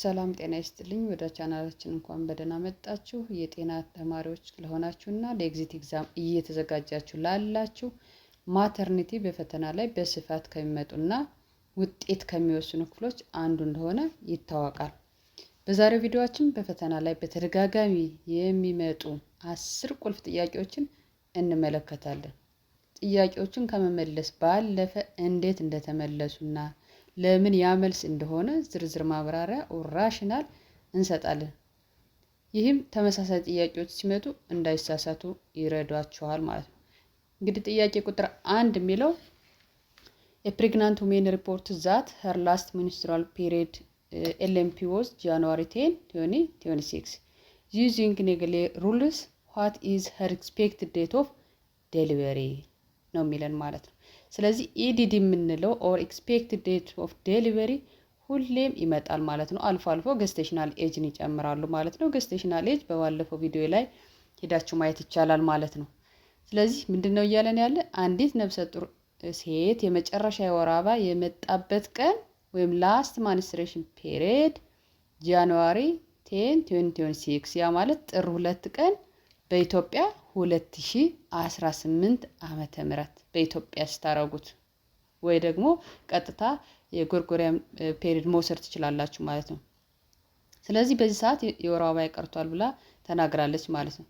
ሰላም ጤና ይስጥልኝ። ወደ ቻናላችን እንኳን በደህና መጣችሁ። የጤና ተማሪዎች ለሆናችሁና ለኤግዚት ኤግዛም እየተዘጋጃችሁ ላላችሁ ማተርኒቲ በፈተና ላይ በስፋት ከሚመጡና ውጤት ከሚወስኑ ክፍሎች አንዱ እንደሆነ ይታወቃል። በዛሬው ቪዲዮአችን በፈተና ላይ በተደጋጋሚ የሚመጡ 10 ቁልፍ ጥያቄዎችን እንመለከታለን። ጥያቄዎችን ከመመለስ ባለፈ እንዴት እንደተመለሱና ለምን ያመልስ እንደሆነ ዝርዝር ማብራሪያ ራሽናል እንሰጣለን። ይህም ተመሳሳይ ጥያቄዎች ሲመጡ እንዳይሳሳቱ ይረዷቸዋል ማለት ነው። እንግዲህ ጥያቄ ቁጥር 1 የሚለው A pregnant woman reports that her last menstrual period LMP was January 10, 2026. Using Naegeli rules, what is her expected date of delivery? ነው የሚለን ማለት ነው። ስለዚህ ኢዲዲ የምንለው ኦር ኤክስፔክትድ ዴት ኦፍ ዴሊቨሪ ሁሌም ይመጣል ማለት ነው። አልፎ አልፎ ገስቴሽናል ኤጅን ይጨምራሉ ማለት ነው። ገስቴሽናል ኤጅ በባለፈው ቪዲዮ ላይ ሄዳችሁ ማየት ይቻላል ማለት ነው። ስለዚህ ምንድነው እያለን ያለ አንዲት ነፍሰ ጡር ሴት የመጨረሻ የወር አበባ የመጣበት ቀን ወይም ላስት ማንስትሬሽን ፔሪድ ጃንዋሪ 10 2026 ያ ማለት ጥር 2 ቀን በኢትዮጵያ 2018 ዓመተ ምህረት በኢትዮጵያ ስታረጉት ወይ ደግሞ ቀጥታ የጎርጎሪያን ፔሪድ መውሰድ ትችላላችሁ ማለት ነው። ስለዚህ በዚህ ሰዓት የወር አበባ ይቀርቷል ብላ ተናግራለች ማለት ነው።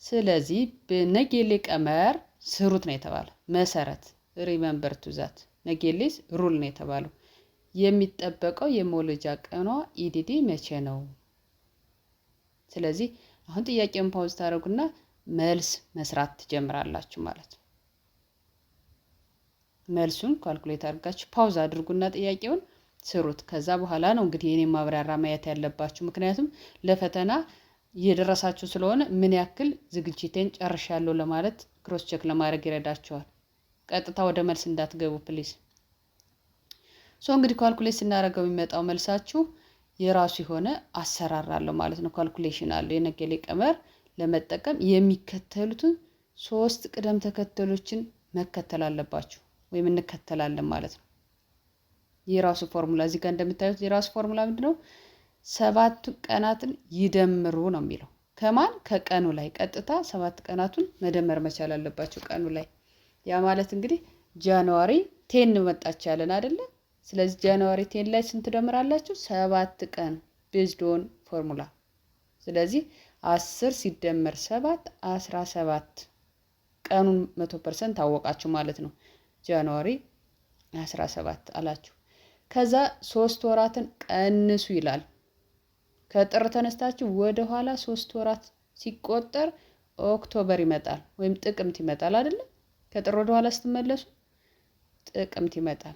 ስለዚህ በነጌሌ ቀመር ስሩት ነው የተባለው። መሰረት ሪመምበር ቱ ዛት ነጌሌስ ሩል ነው የተባለው። የሚጠበቀው የመውለጃ ቀኗ ኢዲዲ መቼ ነው? ስለዚህ አሁን ጥያቄውን ፓውዝ ታደርጉና መልስ መስራት ትጀምራላችሁ ማለት ነው። መልሱን ካልኩሌት አድርጋችሁ ፓውዝ አድርጉና ጥያቄውን ስሩት። ከዛ በኋላ ነው እንግዲህ የኔ ማብራሪያ ማየት ያለባችሁ። ምክንያቱም ለፈተና እየደረሳችሁ ስለሆነ ምን ያክል ዝግጅቴን ጨርሻለሁ ለማለት ክሮስ ቼክ ለማድረግ ይረዳችኋል። ቀጥታ ወደ መልስ እንዳትገቡ ፕሊዝ። እንግዲህ ካልኩሌት ስናደርገው የሚመጣው መልሳችሁ የራሱ የሆነ አሰራር አለው ማለት ነው። ካልኩሌሽን አለው። የነጌሌ ቀመር ለመጠቀም የሚከተሉትን 3 ቅደም ተከተሎችን መከተል አለባችሁ ወይም እንከተላለን ማለት ነው። የራሱ ፎርሙላ እዚህ ጋር እንደምታዩት የራሱ ፎርሙላ ምንድነው? 7 ቀናትን ይደምሩ ነው የሚለው። ከማን ከቀኑ ላይ ቀጥታ 7 ቀናቱን መደመር መቻል አለባችሁ ቀኑ ላይ። ያ ማለት እንግዲህ ጃንዋሪ 10 መጣች ያለን አይደለ? ስለዚህ ጃንዋሪ 10 ላይ ስንት ደምራላችሁ? 7 ቀን ቤዝድ ኦን ፎርሙላ። ስለዚህ 10 ሲደመር 7 17 ቀኑን 100% ታወቃችሁ ማለት ነው። ጃንዋሪ 17 አላችሁ። ከዛ 3 ወራትን ቀንሱ ይላል። ከጥር ተነስታችሁ ወደ ኋላ 3 ወራት ሲቆጠር ኦክቶበር ይመጣል ወይም ጥቅምት ይመጣል አይደለ? ከጥር ወደ ኋላ ስትመለሱ ጥቅምት ይመጣል።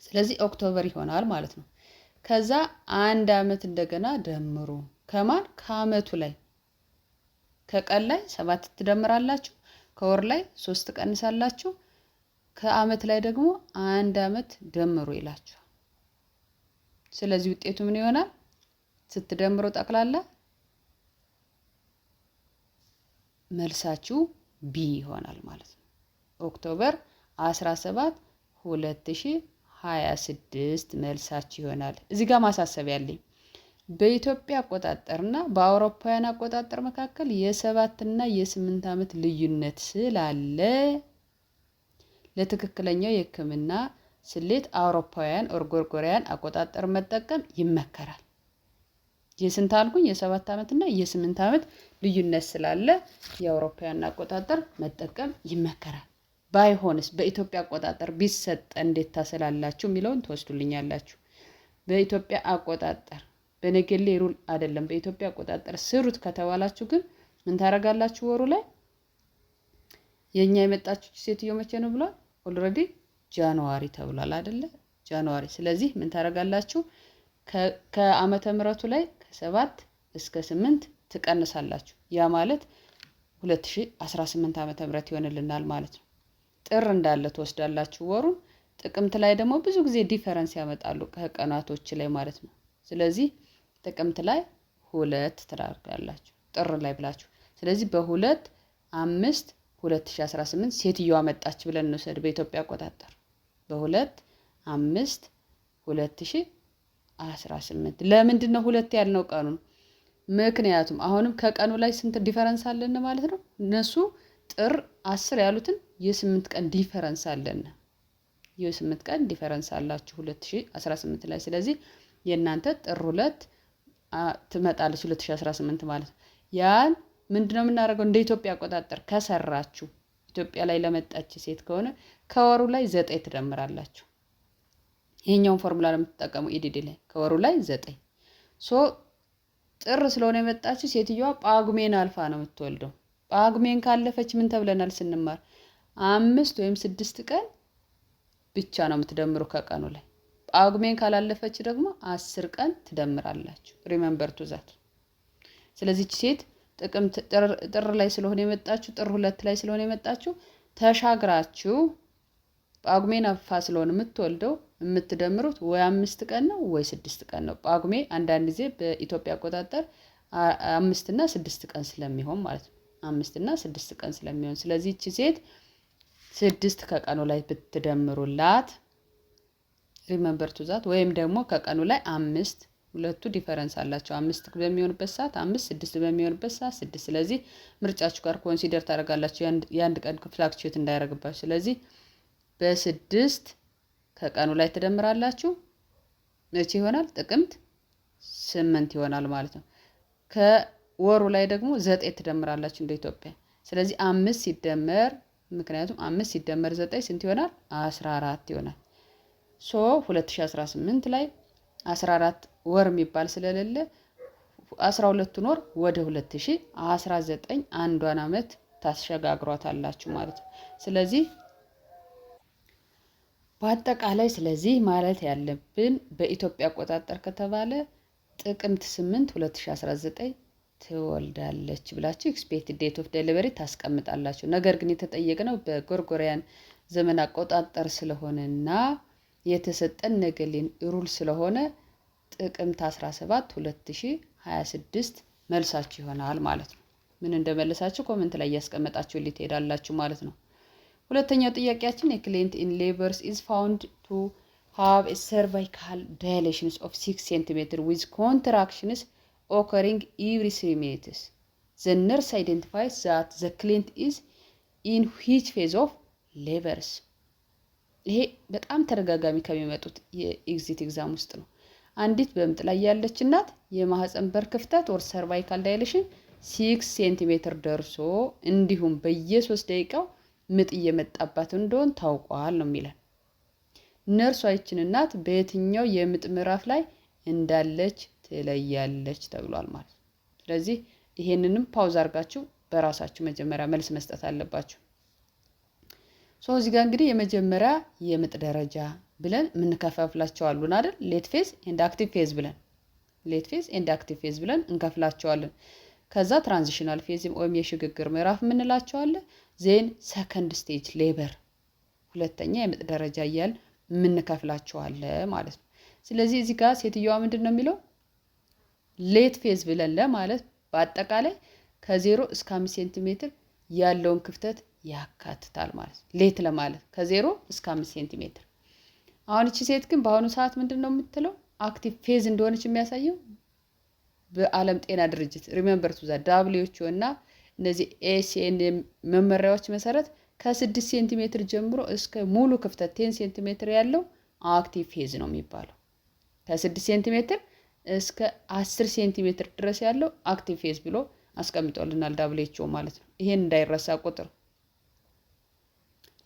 ስለዚህ ኦክቶበር ይሆናል ማለት ነው። ከዛ 1 አመት እንደገና ደምሩ። ከማን ከአመቱ ላይ ከቀን ላይ 7 ትደምራላችሁ፣ ከወር ላይ 3 ትቀንሳላችሁ፣ ከአመት ላይ ደግሞ 1 አመት ደምሩ ይላችኋል። ስለዚህ ውጤቱ ምን ይሆናል? ስትደምሩ ጠቅላላ መልሳችሁ ቢ ይሆናል ማለት ነው። ኦክቶበር 17 2026 መልሳችሁ ይሆናል። እዚህ ጋር ማሳሰቢያ አለኝ። በኢትዮጵያ አቆጣጠርና በአውሮፓውያን አቆጣጠር መካከል የ7 እና የ8 ዓመት ልዩነት ስላለ ለትክክለኛው የሕክምና ስሌት አውሮፓውያን ኦር ጎርጎሪያን አቆጣጠር መጠቀም ይመከራል። የስንት አልኩኝ? የ7 ዓመት እና የ8 ዓመት ልዩነት ስላለ የአውሮፓውያን አቆጣጠር መጠቀም ይመከራል። ባይሆንስ በኢትዮጵያ አቆጣጠር ቢሰጥ እንዴት ታሰላላችሁ የሚለውን ትወስዱልኛላችሁ። በኢትዮጵያ አቆጣጠር በነጌሌ ሩል አይደለም፣ በኢትዮጵያ አቆጣጠር ስሩት ከተባላችሁ ግን ምን ታረጋላችሁ? ወሩ ላይ የኛ የመጣችሁ ሴትዮ መቼ ነው ብሏል? ኦልሬዲ ጃንዋሪ ተብሏል አይደለ? ጃንዋሪ። ስለዚህ ምን ታረጋላችሁ? ከዓመተ ምህረቱ ላይ ከ7 እስከ 8 ትቀንሳላችሁ። ያ ማለት 2018 ዓመተ ምህረት ይሆንልናል ማለት ነው። ጥር እንዳለ ትወስዳላችሁ ወሩን። ጥቅምት ላይ ደግሞ ብዙ ጊዜ ዲፈረንስ ያመጣሉ ከቀናቶች ላይ ማለት ነው። ስለዚህ ጥቅምት ላይ 2 ትራርጋላችሁ ጥር ላይ ብላችሁ። ስለዚህ በ2/5/2018 ሴትዮዋ መጣች ብለን እንውሰድ በኢትዮጵያ አቆጣጠር። በ2/5/2018 18 ለምንድን ነው ሁለት ያልነው ቀኑን? ምክንያቱም አሁንም ከቀኑ ላይ ስንት ዲፈረንስ አለን ማለት ነው። እነሱ ጥር 10 ያሉትን የ8 ቀን ዲፈረንስ አለን። የ8 ቀን ዲፈረንስ አላችሁ 2018 ላይ። ስለዚህ የእናንተ ጥር 2 ትመጣለች 2018 ማለት ነው። ያን ምንድነው የምናደርገው? እንደ ኢትዮጵያ አቆጣጠር ከሰራችሁ ኢትዮጵያ ላይ ለመጣች ሴት ከሆነ ከወሩ ላይ 9 ትደምራላችሁ። ይሄኛውን ፎርሙላ ነው የምትጠቀሙ ኢዲዲ ላይ ከወሩ ላይ 9 ጥር ስለሆነ የመጣችው ሴትዮዋ ጳጉሜን አልፋ ነው የምትወልደው። ጳጉሜን ካለፈች ምን ተብለናል ስንማር? 5 ወይም 6 ቀን ብቻ ነው የምትደምሩ ከቀኑ ላይ። ጳጉሜን ካላለፈች ደግሞ 10 ቀን ትደምራላችሁ። ሪመምበር ቱ ዛት። ስለዚህ ሴት ጥር ላይ ስለሆነ የመጣችሁ ጥር 2 ላይ ስለሆነ የመጣችሁ ተሻግራችሁ ጳጉሜን አልፋ ስለሆነ የምትወልደው የምትደምሩት ወይ 5 ቀን ነው ወይ 6 ቀን ነው። ጳጉሜ አንዳንድ ጊዜ በኢትዮጵያ አቆጣጠር 5 እና 6 ቀን ስለሚሆን ማለት ነው። 5 እና 6 ቀን ስለሚሆን ስለዚህ እቺ ሴት 6 ከቀኑ ላይ ብትደምሩላት ሪመምበር ቱ ዛት ወይም ደግሞ ከቀኑ ላይ 5 ሁለቱ ዲፈረንስ አላቸው። 5 በሚሆንበት ሰዓት 5 6 በሚሆንበት ሰዓት 6 ስለዚህ ምርጫችሁ ጋር ኮንሲደር ታደርጋላችሁ የአንድ ቀን ፍላክቹዌት እንዳያደርግባችሁ። ስለዚህ በ6 ከቀኑ ላይ ትደምራላችሁ። መቼ ይሆናል? ጥቅምት 8 ይሆናል ማለት ነው። ከወሩ ላይ ደግሞ 9 ትደምራላችሁ እንደ ኢትዮጵያ። ስለዚህ 5 ሲደመር ምክንያቱም 5 ሲደመር 9 ስንት ይሆናል? 14 ይሆናል። 2018 ላይ 14 ወር የሚባል ስለሌለ 12ቱን ወር ወደ 2019 አንዷን አመት ታሸጋግሯታላችሁ ማለት ነው። ስለዚህ በአጠቃላይ ስለዚህ ማለት ያለብን በኢትዮጵያ አቆጣጠር ከተባለ ጥቅምት 8 2019 ትወልዳለች ብላችሁ ኤክስፔክትድ ዴት ኦፍ ዴሊቨሪ ታስቀምጣላችሁ። ነገር ግን የተጠየቅነው በጎርጎሪያን ዘመን አቆጣጠር ስለሆነና የተሰጠን ነገሌን ሩል ስለሆነ ጥቅምት 17 2026 መልሳችሁ ይሆናል ማለት ነው። ምን እንደመለሳችሁ ኮሜንት ላይ እያስቀመጣችሁ ትሄዳላችሁ ማለት ነው። ሁለተኛው ጥያቄያችን a client in labors is found to have a cervical dilations of 6 cm with contractions occurring every 3 minutes. The nurse identifies that the client is in which phase of labors? ይሄ በጣም ተደጋጋሚ ከሚመጡት የኤግዚት ኤግዛም ውስጥ ነው። አንዲት በምጥ ላይ ያለች እናት የማህፀን በር ክፍተት or cervical dilation 6 ሴንቲሜትር ደርሶ እንዲሁም በየ3 ደቂቃው ምጥ እየመጣባት እንደሆነ ታውቋል ነው የሚለን። ነርሷ ይችን እናት በየትኛው የምጥ ምዕራፍ ላይ እንዳለች ትለያለች ተብሏል ማለት ነው። ስለዚህ ይሄንንም ፓውዝ አድርጋችሁ በራሳችሁ መጀመሪያ መልስ መስጠት አለባችሁ። እዚህ ጋር እንግዲህ የመጀመሪያ የምጥ ደረጃ ብለን የምንከፋፍላቸው አሉን አይደል? ሌት ፌዝ ኤንድ አክቲቭ ፌዝ ብለን እንከፍላቸዋለን። ከዛ ትራንዚሽናል ፌዝ ወይም የሽግግር ምዕራፍ የምንላቸው አለ። ዜን ሰከንድ ስቴጅ ሌበር ሁለተኛ የምጥ ደረጃ እያል የምንከፍላቸው አለ ማለት ነው። ስለዚህ እዚህ ጋር ሴትዮዋ ምንድን ነው የሚለው ሌት ፌዝ ብለን ለማለት በአጠቃላይ ከ0 እስከ 5 ሴንቲሜትር ያለውን ክፍተት ያካትታል ማለት ነው። ሌት ለማለት ከ0 እስከ 5 ሴንቲሜትር። አሁን እቺ ሴት ግን በአሁኑ ሰዓት ምንድን ነው የምትለው አክቲቭ ፌዝ እንደሆነች የሚያሳየው በዓለም ጤና ድርጅት ሪሜምበር ቱ ዛት WHO እና እነዚህ ACN መመሪያዎች መሰረት ከ6 ሴንቲሜትር ጀምሮ እስከ ሙሉ ክፍተት 10 ሴንቲሜትር ያለው አክቲቭ ፌዝ ነው የሚባለው። ከ6 ሴንቲሜትር እስከ 10 ሴንቲሜትር ድረስ ያለው አክቲቭ ፌዝ ብሎ አስቀምጦልናል WHO ማለት ነው። ይሄን እንዳይረሳ ቁጥር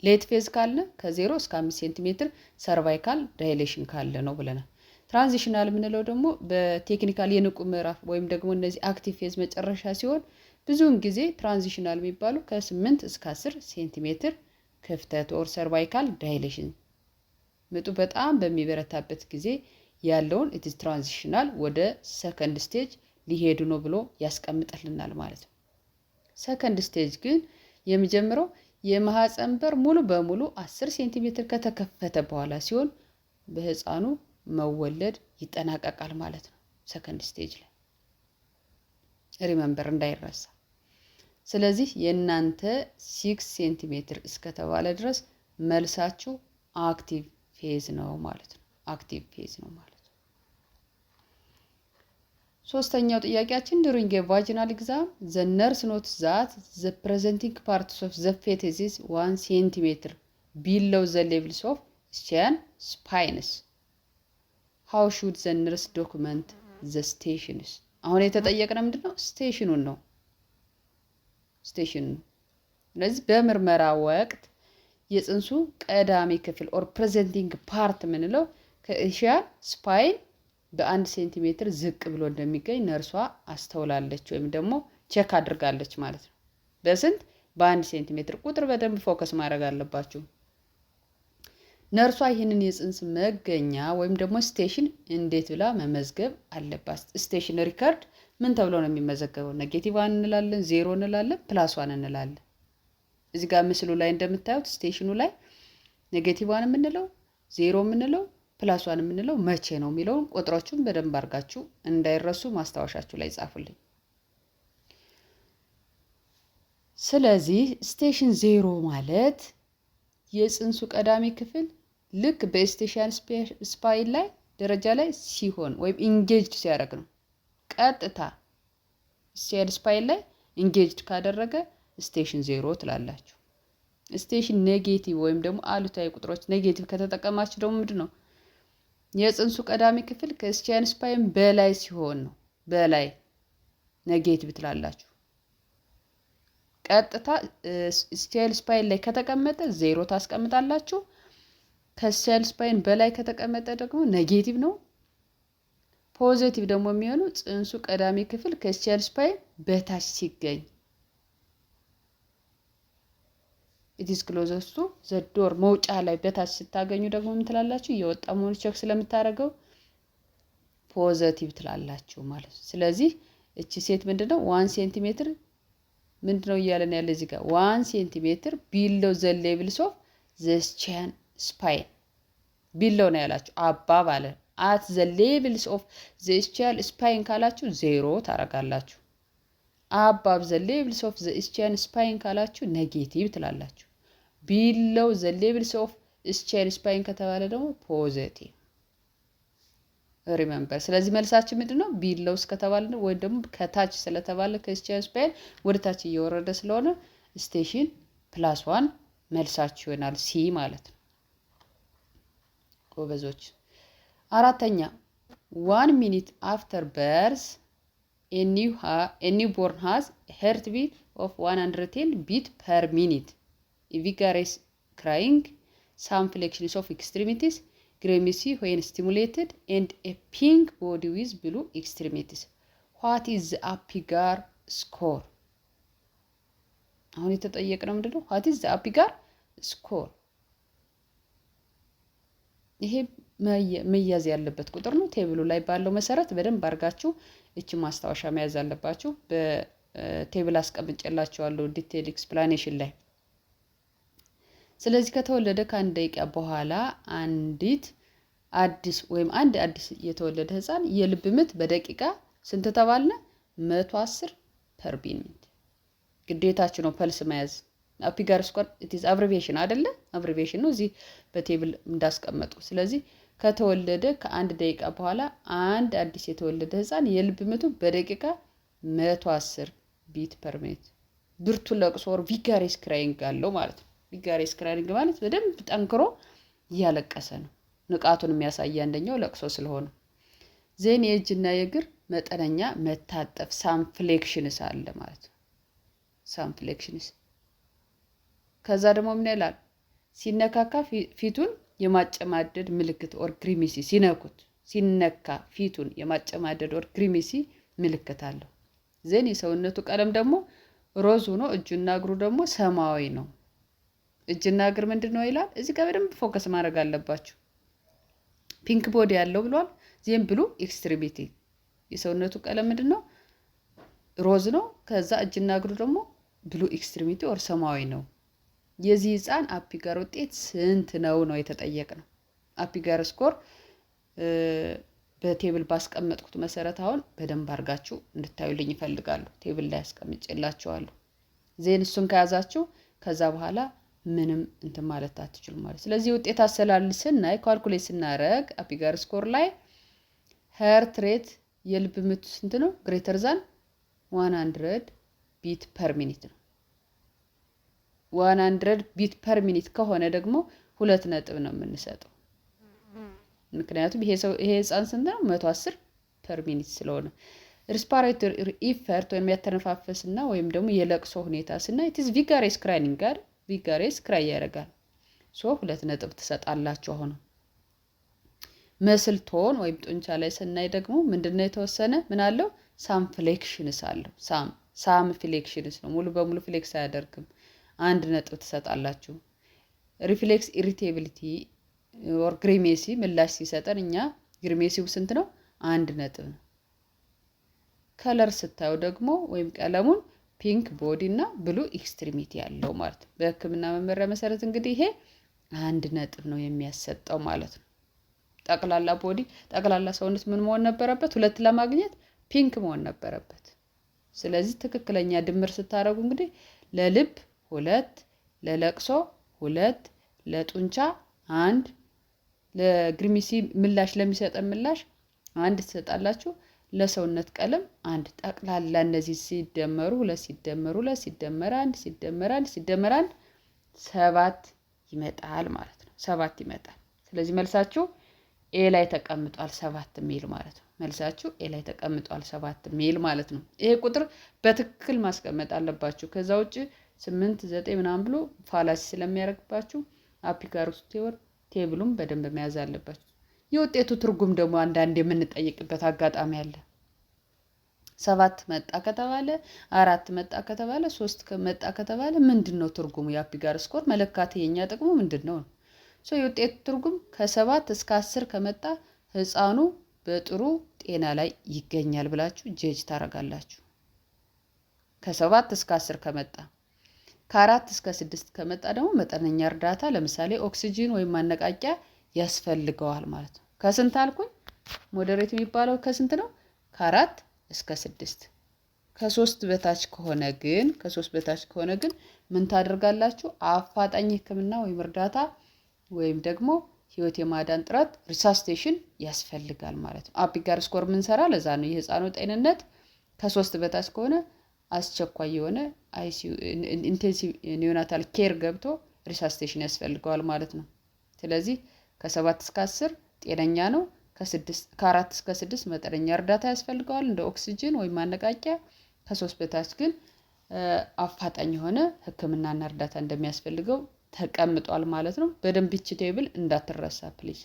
ሌት ፌዝ ካለ ከ0 እስከ 5 ሴንቲሜትር ሰርቫይካል ዳይሌሽን ካለ ነው ብለናል። ትራንዚሽናል የምንለው ደግሞ በቴክኒካል የንቁ ምዕራፍ ወይም ደግሞ እነዚህ አክቲቭ ፌዝ መጨረሻ ሲሆን ብዙውን ጊዜ ትራንዚሽናል የሚባሉ ከ8 እስከ 10 ሴንቲሜትር ክፍተት ኦር ሰርቫይካል ዳይሌሽን ምጡ በጣም በሚበረታበት ጊዜ ያለውን ኢትስ ትራንዚሽናል ወደ ሰከንድ ስቴጅ ሊሄዱ ነው ብሎ ያስቀምጥልናል ማለት ነው። ሰከንድ ስቴጅ ግን የሚጀምረው የማህፀን በር ሙሉ በሙሉ 10 ሴንቲሜትር ከተከፈተ በኋላ ሲሆን በህፃኑ መወለድ ይጠናቀቃል ማለት ነው። ሰከንድ ስቴጅ ላይ ሪመምበር እንዳይረሳ። ስለዚህ የእናንተ 6 ሴንቲሜትር እስከተባለ ድረስ መልሳችሁ አክቲቭ ፌዝ ነው ማለት ነው። አክቲቭ ፌዝ ነው ማለት ነው። ሶስተኛው ጥያቄያችን during a vaginal exam the nurse notes that the presenting parts of the fetus is 1 centimeter below the levels of scion spines. How should the nurse document the stations? አሁን የተጠየቅነው ምንድነው? ስቴሽኑን ነው። ስቴሽኑን። ስለዚህ በምርመራ ወቅት የጽንሱ ቀዳሚ ክፍል ኦር ፕሬዘንቲንግ ፓርት ምንለው ከስcion ስፓይን በ1 ሴንቲሜትር ዝቅ ብሎ እንደሚገኝ ነርሷ አስተውላለች ወይም ደግሞ ቼክ አድርጋለች ማለት ነው። በስንት? በ1 ሴንቲሜትር። ቁጥር በደንብ ፎከስ ማድረግ አለባችሁ። ነርሷ ይህንን የጽንስ መገኛ ወይም ደግሞ ስቴሽን እንዴት ብላ መመዝገብ አለባት? ስቴሽን ሪከርድ ምን ተብሎ ነው የሚመዘገበው? ኔጌቲቭ 1 እንላለን፣ 0 እንላለን፣ +1 እንላለን። እዚህ ጋር ምስሉ ላይ እንደምታዩት ስቴሽኑ ላይ ኔጌቲቭ 1 የምንለው 0 የምንለው +1 የምንለው መቼ ነው የሚለውን ቁጥሮቹን በደንብ አድርጋችሁ እንዳይረሱ ማስታወሻችሁ ላይ ጻፉልኝ። ስለዚህ ስቴሽን 0 ማለት የጽንሱ ቀዳሚ ክፍል ልክ በስቴሽን ስፓይን ላይ ደረጃ ላይ ሲሆን ወይም ኢንጌጅድ ሲያደርግ ነው። ቀጥታ ስቴሽን ስፓይን ላይ ኢንጌጅድ ካደረገ ስቴሽን 0 ትላላችሁ። ስቴሽን ኔጌቲቭ ወይም ደግሞ አሉታዊ ቁጥሮች ኔጌቲቭ ከተጠቀማችሁ ደግሞ ምንድነው? የጽንሱ ቀዳሚ ክፍል ከስቴሽን ስፓይን በላይ ሲሆን ነው። በላይ ኔጌቲቭ ትላላችሁ። ቀጥታ ስቴሽን ስፓይን ላይ ከተቀመጠ 0 ታስቀምጣላችሁ። ከስቴሽን ስፓይን በላይ ከተቀመጠ ደግሞ ኔጌቲቭ ነው። ፖዚቲቭ ደግሞ የሚሆነው ጽንሱ ቀዳሚ ክፍል ከስቴሽን ስፓይን በታች ሲገኝ it is closest to the door መውጫ ላይ በታች ስታገኙ ደግሞ ምን ትላላችሁ? እየወጣ መሆኑ ቼክ ስለምታደርገው ፖዚቲቭ ትላላችሁ ማለት ነው። ስለዚህ እቺ ሴት ምንድነው 1 ሴንቲሜትር ምንድነው እያለን ያለ እዚህ ጋር 1 ሴንቲሜትር below the levels of the scion spine below ነው ያላችሁ። አባብ አለ at the levels of the scion spine ካላችሁ 0 ታረጋላችሁ። above the levels of the scion spine ካላችሁ ኔጌቲቭ ትላላችሁ። below the levels of scion spine ከተባለ ደግሞ ፖዚቲቭ። ሪሜምበር። ስለዚህ መልሳችን ምንድነው? below ከተባለ ወይ ደግሞ ከታች ስለተባለ ከስcion spine ወደ ታች እየወረደ ስለሆነ ስቴሽን +1 መልሳችሁ ይሆናል ሲ ማለት ነው። ጎበዞች። አራተኛ 1 minute after birth a newborn has a heartbeat of 110 beats per minute. A vigorous crying, some flexions of extremities, grimace when stimulated, and a pink body with blue extremities. What is the Apgar score? አሁን የተጠየቅነው ምንድነው? What is the Apgar score? ይሄ መያዝ ያለበት ቁጥር ነው። ቴብሉ ላይ ባለው መሰረት በደንብ አድርጋችሁ እቺ ማስታወሻ መያዝ አለባችሁ። በቴብል አስቀምጬላችኋለሁ ዲቴል ኤክስፕላኔሽን ላይ። ስለዚህ ከተወለደ ከአንድ ደቂቃ በኋላ አንድ አዲስ የተወለደ ህፃን የልብ ምት በደቂቃ ስንት ተባልነ? 110 ፐር ቢት። ግዴታችሁ ነው ፐልስ መያዝ። አፒጋር ስኮር it is abbreviation አይደለ? አብሪቪዬሽን ነው እዚህ በቴብል እንዳስቀመጡ። ስለዚህ ከተወለደ ከአንድ ደቂቃ በኋላ አንድ አዲስ የተወለደ ህፃን የልብ ምቱ በደቂቃ 110 ቢት ፐር ሚኒት። ብርቱ ለቅሶ or vigorous crying አለው ማለት ነው። vigorous crying ማለት በደንብ ጠንክሮ እያለቀሰ ነው። ንቃቱን የሚያሳይ አንደኛው ለቅሶ ስለሆነ። ዜን የእጅና የእግር መጠነኛ መታጠፍ some flexions አለ ማለት ነው። some flexions። ከዛ ደግሞ ምን ይላል? ሲነካካ ፊቱን የማጨማደድ ምልክት or grimace ሲነካ ፊቱን የማጨማደድ or grimace ምልክት አለው። ዜን የሰውነቱ ቀለም ደግሞ ሮዝ ሆኖ እጁና እግሩ ደግሞ ሰማያዊ ነው። እጅና እግር ምንድነው ይላል? እዚህ ጋር በደንብ ፎከስ ማድረግ አለባችሁ። ፒንክ ቦዲ ያለው ብሏል። ዜን ብሉ ኤክስትሪሚቲ የሰውነቱ ቀለም ምንድነው? ሮዝ ነው። ከዛ እጅና እግሩ ደግሞ ብሉ ኤክስትሪሚቲ or ሰማያዊ ነው። የዚህ ህፃን አፒጋር ውጤት ስንት ነው የተጠየቅነው? አፒጋር ስኮር በቴብል ባስቀመጥኩት መሰረት አሁን በደንብ አድርጋችሁ እንድታዩልኝ ይፈልጋሉ። ቴብል ላይ አስቀምጬላችኋለሁ። ዜን እሱን ከያዛችሁ ከዛ በኋላ ምንም እንትን ማለት አትችሉም ማለት። ስለዚህ ውጤት አሰላል ስናይ ካልኩሌት ስናደርግ አፒጋር ስኮር ላይ ሄርት ሬት የልብ ምቱ ስንት ነው? ግሬተር ዛን 100 ቢት ፐር ሚኒት ነው። 100 ቢት ፐር ሚኒት ከሆነ ደግሞ 2 ነጥብ ነው የምንሰጠው። ምክንያቱም ይሄ ህፃን ስንት ነው? 110 ፐር ሚኒት ስለሆነ። ሪስፓራቶሪ ኢፈርት ወይም ያተነፋፈስና ወይም ደግሞ የለቅሶ ሁኔታ ስናይ ኢትስ ቪጋሬስ ክራይኒንግ ጋር ቪጋሬስ ክራይ ያደርጋል። 2 ነጥብ ትሰጣላችሁ። አሁን መስል ቶን ወይም ጡንቻ ላይ ስናይ ደግሞ ምንድነው የተወሰነ ምን አለው? ሳም ፍሌክሽንስ አለው። ሳም ፍሌክሽንስ ነው፣ ሙሉ በሙሉ ፍሌክስ አያደርግም። 1 ነጥብ ትሰጣላችሁ። ሪፍሌክስ ኢሪቴቢሊቲ ኦር ግሪሜሲ ምላሽ ሲሰጠን እኛ ግሪሜሲው ስንት ነው? 1 ነጥብ ነው። ከለር ስታዩ ደግሞ ወይም ቀለሙን ፒንክ ቦዲ እና ብሉ ኤክስትሪሚቲ ያለው ማለት ነው። በህክምና መመሪያ መሰረት እንግዲህ ይሄ 1 ነጥብ ነው የሚያሰጠው ማለት ነው። ጠቅላላ ቦዲ ጠቅላላ ሰውነት ምን መሆን ነበረበት? 2 ለማግኘት ፒንክ መሆን ነበረበት። ስለዚህ ትክክለኛ ድምር ስታደርጉ እንግዲህ ለልብ 2፣ ለለቅሶ 2፣ ለጡንቻ 1፣ ለግሪሚሲ ምላሽ ለሚሰጠን ምላሽ 1 ትሰጣላችሁ። ለሰውነት ቀለም 1። ጠቅላላ እነዚህ ሲደመሩ 2 ሲደመሩ 2 ሲደመር 1 ሲደመር 1 ሲደመር 1 7 ይመጣል ማለት ነው። 7 ይመጣል። ስለዚህ መልሳችሁ ኤ ላይ ተቀምጧል 7 ሚል ማለት ነው። መልሳችሁ ኤ ላይ ተቀምጧል 7 ሚል ማለት ነው። ይሄ ቁጥር በትክክል ማስቀመጥ አለባችሁ። ከዛ ውጪ 8 9 ምናምን ብሎ ፋላሲ ስለሚያደርግባችሁ አፒካሩስ ቴብሉም በደንብ መያዝ አለባችሁ። የውጤቱ ትርጉም ደግሞ አንዳንድ የምንጠይቅበት አጋጣሚ አለ። 7 መጣ ከተባለ 4 መጣ ከተባለ 3 መጣ ከተባለ ምንድነው ትርጉሙ? የአፒጋር ስኮር መለካት የኛ ጥቅሙ ምንድነው? የውጤቱ ትርጉም ከ7 እስከ 10 ከመጣ ህፃኑ በጥሩ ጤና ላይ ይገኛል ብላችሁ ጀጅ ታረጋላችሁ። ከ7 እስከ 10 ከመጣ፣ ከ4 እስከ 6 ከመጣ ደግሞ መጠነኛ እርዳታ ለምሳሌ ኦክሲጂን ወይም ማነቃቂያ ያስፈልገዋል ማለት ነው። ከስንት አልኩኝ? ሞዴሬት የሚባለው ከስንት ነው? ከ4 እስከ 6። ከ3 በታች ከሆነ ግን ምን ታደርጋላችሁ? አፋጣኝ ህክምና ወይም እርዳታ ወይም ደግሞ ህይወት የማዳን ጥረት ሪሳስቴሽን ያስፈልጋል ማለት ነው። አፒጋር ስኮር ምንሰራ ለዛ ነው። የህፃኑ ጤንነት ከ3 በታች ከሆነ አስቸኳይ የሆነ አይሲዩ ኢንቴንሲቭ ኒዮናታል ኬር ገብቶ ሪሳስቴሽን ያስፈልገዋል ማለት ነው። ስለዚህ ከ7 እስከ 10 ጤነኛ ነው። ከ4 እስከ 6 መጠነኛ እርዳታ ያስፈልገዋል እንደ ኦክሲጅን ወይም ማነቃቂያ። ከ3 በታች ግን አፋጣኝ የሆነ ህክምናና እርዳታ እንደሚያስፈልገው ተቀምጧል ማለት ነው። በደንብ እቺ ቴብል እንዳትረሳ ፕሊዝ።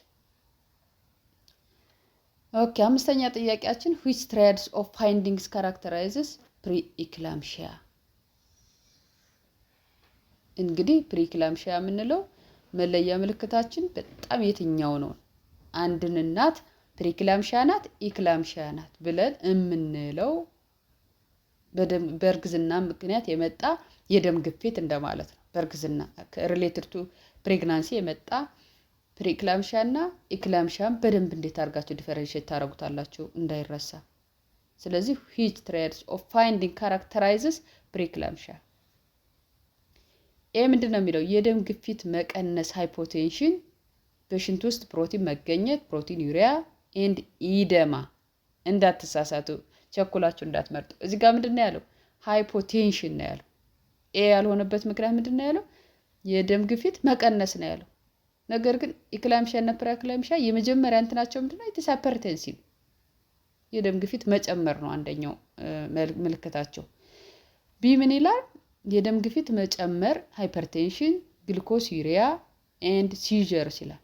ኦኬ፣ 5ኛ ጥያቄያችን which triads of findings characterizes pre-eclampsia? እንግዲህ pre-eclampsia የምንለው መለያ ምልክታችን በጣም የትኛው ነው? አንድን እናት pre-eclampsia ናት eclampsia ናት ብለን የምንለው በእርግዝና ምክንያት የመጣ የደም ግፊት እንደማለት ነው። በእርግዝና ሪሌትድ ቱ ፕሬግናንሲ የመጣ ፕሪክላምሺያ እና ኢክላምሺያን በደንብ እንዴት አድርጋችሁ ዲፈረንሺየት ታደርጉታላችሁ እንዳይረሳ። ስለዚህ which triads of finding characterizes preeclampsia? ምንድን ነው የሚለው? የደም ግፊት መቀነስ ሃይፖቴንሽን፣ በሽንት ውስጥ ፕሮቲን መገኘት ፕሮቲን ዩሪያ ኤንድ ኢደማ። እንዳትሳሳቱ፣ ቸኩላችሁ እንዳትመርጡ። እዚህ ጋር ምንድን ነው ያለው? ሃይፖቴንሽን ነው ያለው። ያልሆነበት ምክንያት ምንድን ነው ያለው? የደም ግፊት መቀነስ ነው ያለው። ነገር ግን ኢክላምሺያ እና ፕሪክላምሺያ የመጀመሪያ እንትናቸው ምንድነው? ኢትስ ሃይፐርቴንሲቭ የደም ግፊት መጨመር ነው አንደኛው ምልክታቸው። ቢ ምን ይላል? የደም ግፊት መጨመር ሃይፐርቴንሽን፣ ግሉኮስ ዩሪያ ኤንድ ሲጀርስ ይላል።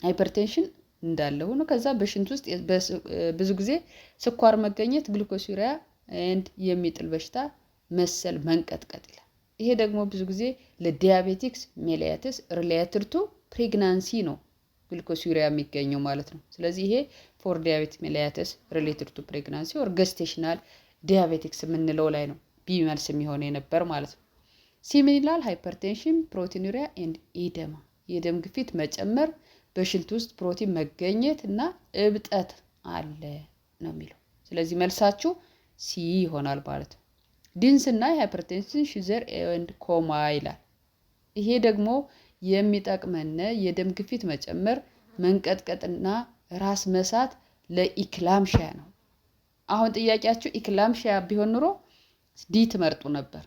ሃይፐርቴንሽን እንዳለ ሆኖ ከዛ በሽንት ውስጥ ብዙ ጊዜ ስኳር መገኘት፣ ግሉኮስ ዩሪያ ኤንድ የሚጥል በሽታ መሰል መንቀጥቀጥ ይላል። ይሄ ደግሞ ብዙ ጊዜ ለዲያቤቲክስ ሜሊያተስ ሪሌትድ ቱ ፕሬግናንሲ ነው ግሉኮስ ዩሪያ የሚገኘው ማለት ነው። ስለዚህ ይሄ ፎር ዲያቤቲክ ሜሊያተስ ሪሌትድ ቱ ፕሬግናንሲ ኦር ገስቴሽናል ዲያቤቲክስ የምንለው ላይ ነው ቢ መልስ የሚሆነ የነበር ማለት ነው። ሲ ምን ይላል? ሃይፐርቴንሽን፣ ፕሮቲን ዩሪያ ኤንድ ኢደማ የደም ግፊት መጨመር፣ በሽንት ውስጥ ፕሮቲን መገኘት እና እብጠት አለ ነው የሚለው። ስለዚህ መልሳችሁ ሲ ይሆናል ማለት ነው። ዲን ስናይ ሃይፐርቴንሽን፣ ሹገር ኤንድ ኮማ ይላል። ይሄ ደግሞ የሚጠቅመን የደም ግፊት መጨመር፣ መንቀጥቀጥና ራስ መሳት ለኢክላምሺያ ነው። አሁን ጥያቄያችሁ ኢክላምሺያ ቢሆን ኑሮ ዲ ትመርጡ ነበር።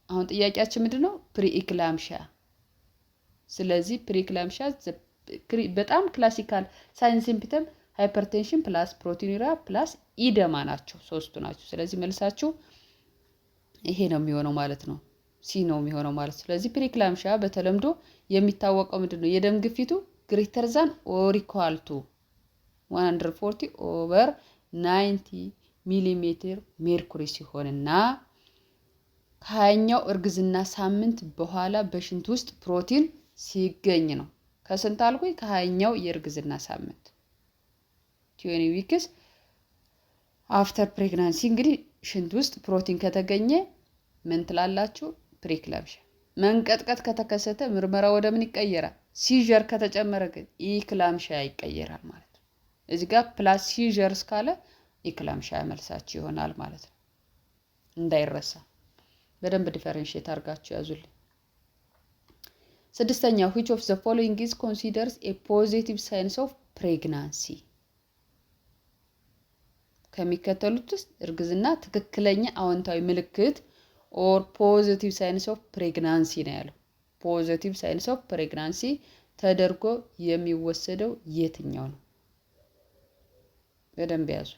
አሁን ጥያቄያችን ምንድነው? ፕሪ ኢክላምሺያ። ስለዚህ ፕሪ ኢክላምሺያ በጣም ክላሲካል ሳይን ሲምፕተም ሃይፐርቴንሽን ፕላስ ፕሮቲኑሪያ ፕላስ ኢደማ ናቸው፣ ሶስቱ ናቸው። ስለዚህ መልሳችሁ ይሄ ነው የሚሆነው ማለት ነው። ሲ ነው የሚሆነው ማለት ነው። ስለዚህ ፕሪ ኢክላምሺያ በተለምዶ የሚታወቀው ምንድነው? የደም ግፊቱ ግሬተር ዛን ኦር ኢኳል ቱ 140/90 ሚሊሜትር ሜርኩሪ ሲሆንና ከ20ኛው እርግዝና ሳምንት በኋላ በሽንት ውስጥ ፕሮቲን ሲገኝ ነው። ከስንት አልኩኝ? ከ20ኛው የእርግዝና ሳምንት 20 ዊክስ አፍተር ፕሬግናንሲ። እንግዲህ ሽንት ውስጥ ፕሮቲን ከተገኘ ምን ትላላችሁ? ፕሪ ኢክላምሺያ። መንቀጥቀጥ ከተከሰተ ምርመራ ወደ ምን ይቀየራል? ሲጀር ከተጨመረ ግን ኢክላምሺያ ይቀየራል ማለት ነው። እዚህ ጋር ፕላስ ሲጀር እስካለ ኢክላምሺያ መልሳችሁ ይሆናል ማለት ነው። እንዳይረሳ በደንብ ዲፈረንሺየት አድርጋችሁ ያዙልኝ። ስድስተኛ which of the following is considers a positive signs of pregnancy? ከሚከተሉት ውስጥ እርግዝና ትክክለኛ አዎንታዊ ምልክት or positive signs of pregnancy ነው ያለው። positive signs of pregnancy ተደርጎ የሚወሰደው የትኛው ነው? በደንብ ያዙ።